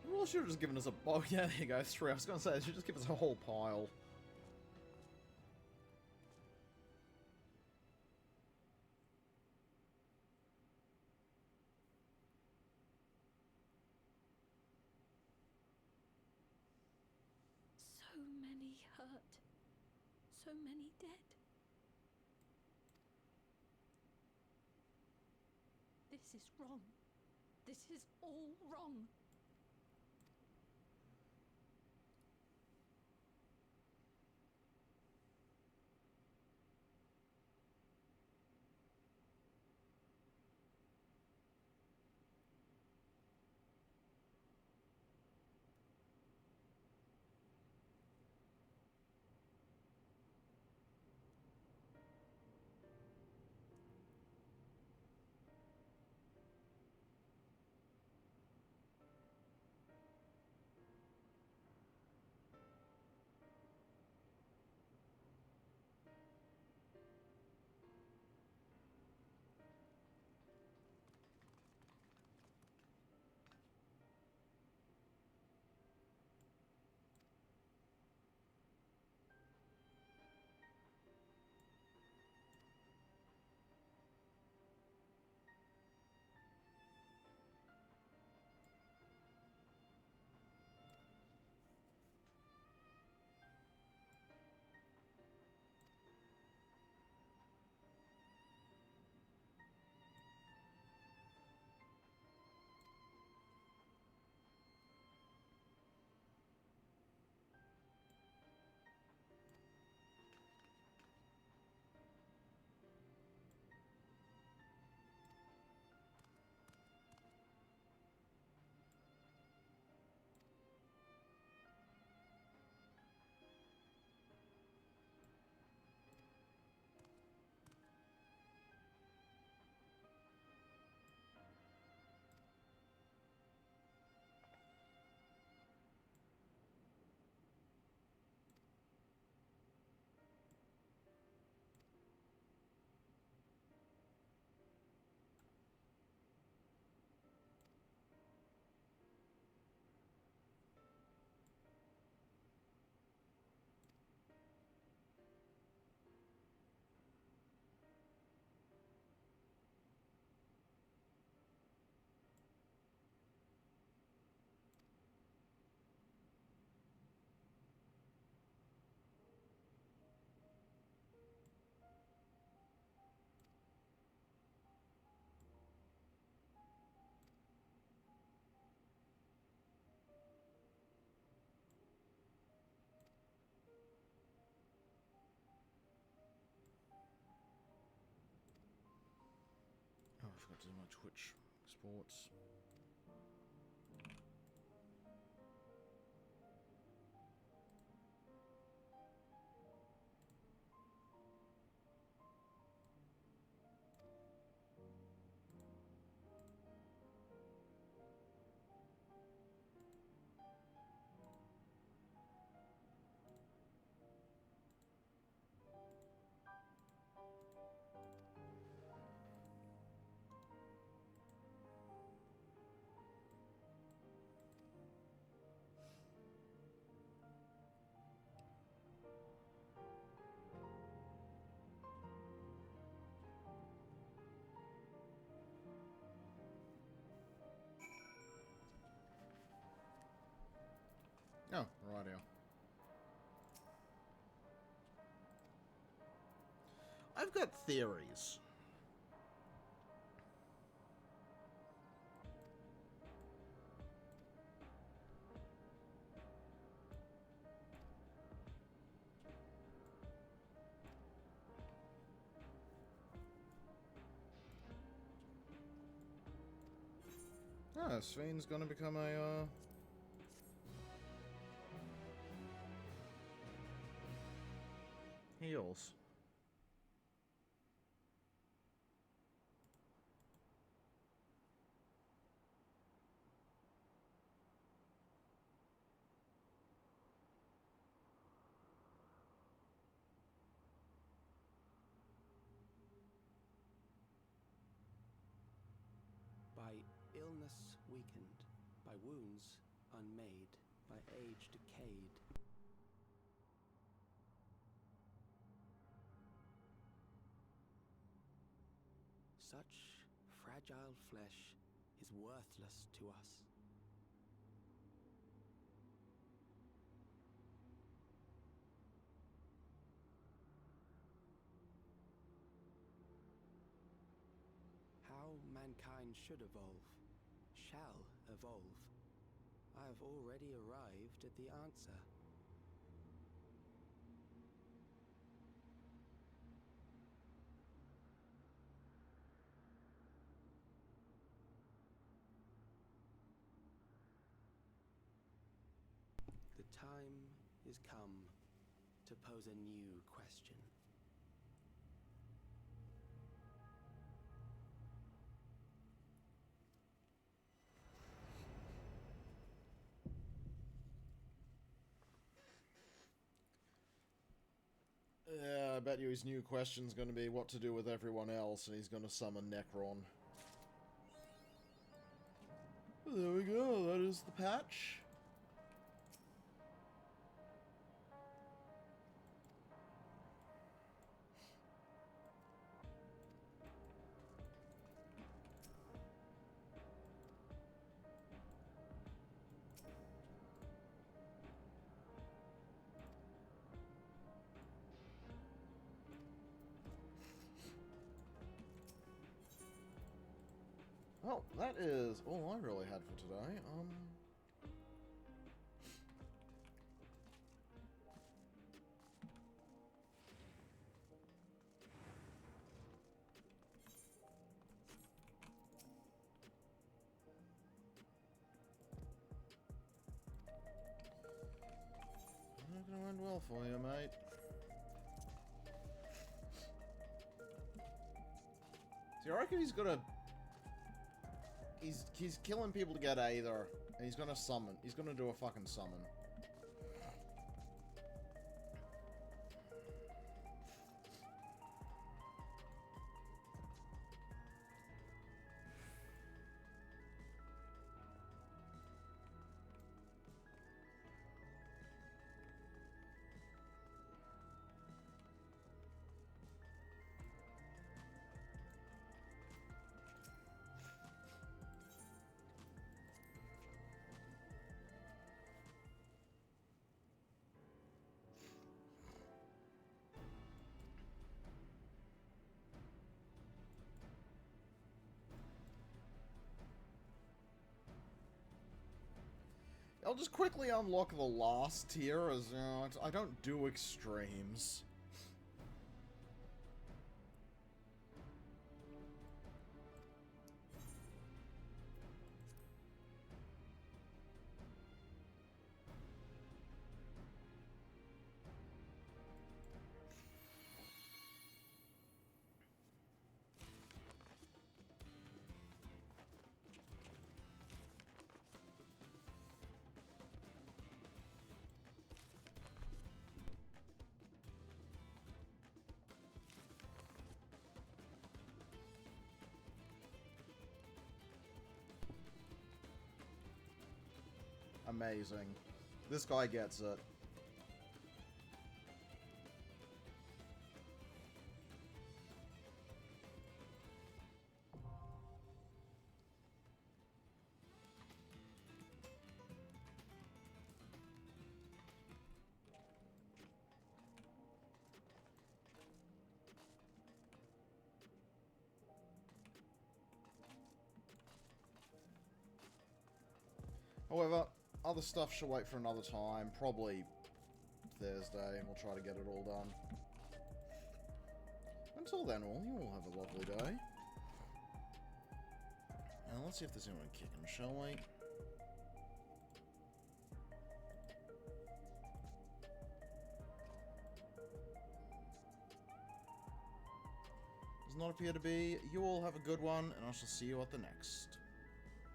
Well, should have just given us a... Oh, yeah, there you go, 3. I was going to say, they should just give us a whole pile. So many hurt. so many dead. This is wrong. This is all wrong. Oh, I forgot to do my Twitch sports. Oh, rightio. I've got theories. Ah, Sven's gonna become a, heals. By illness weakened, by wounds unmade, by age decayed. Such fragile flesh is worthless to us. mankind should evolve, shall evolve, I have already arrived at the answer. The time is come to pose a new question. Yeah, I bet you his new question's going to be what to do with everyone else, and he's going to summon Necron. There we go, that is the patch. Well, that is all I really had for today. Not gonna end well for you, mate. See, I reckon he's gonna... He's killing people to get Aether, and he's gonna summon. He's gonna do a fucking summon. I'll just quickly unlock the last tier, as, you know, I don't do extremes. Amazing. This guy gets it. However, other stuff should wait for another time, probably Thursday, and we'll try to get it all done. Until then, all, you all have a lovely day. Now, let's see if there's anyone kicking, shall we? Does not appear to be. You all have a good one, and I shall see you at the next.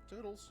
Toodles.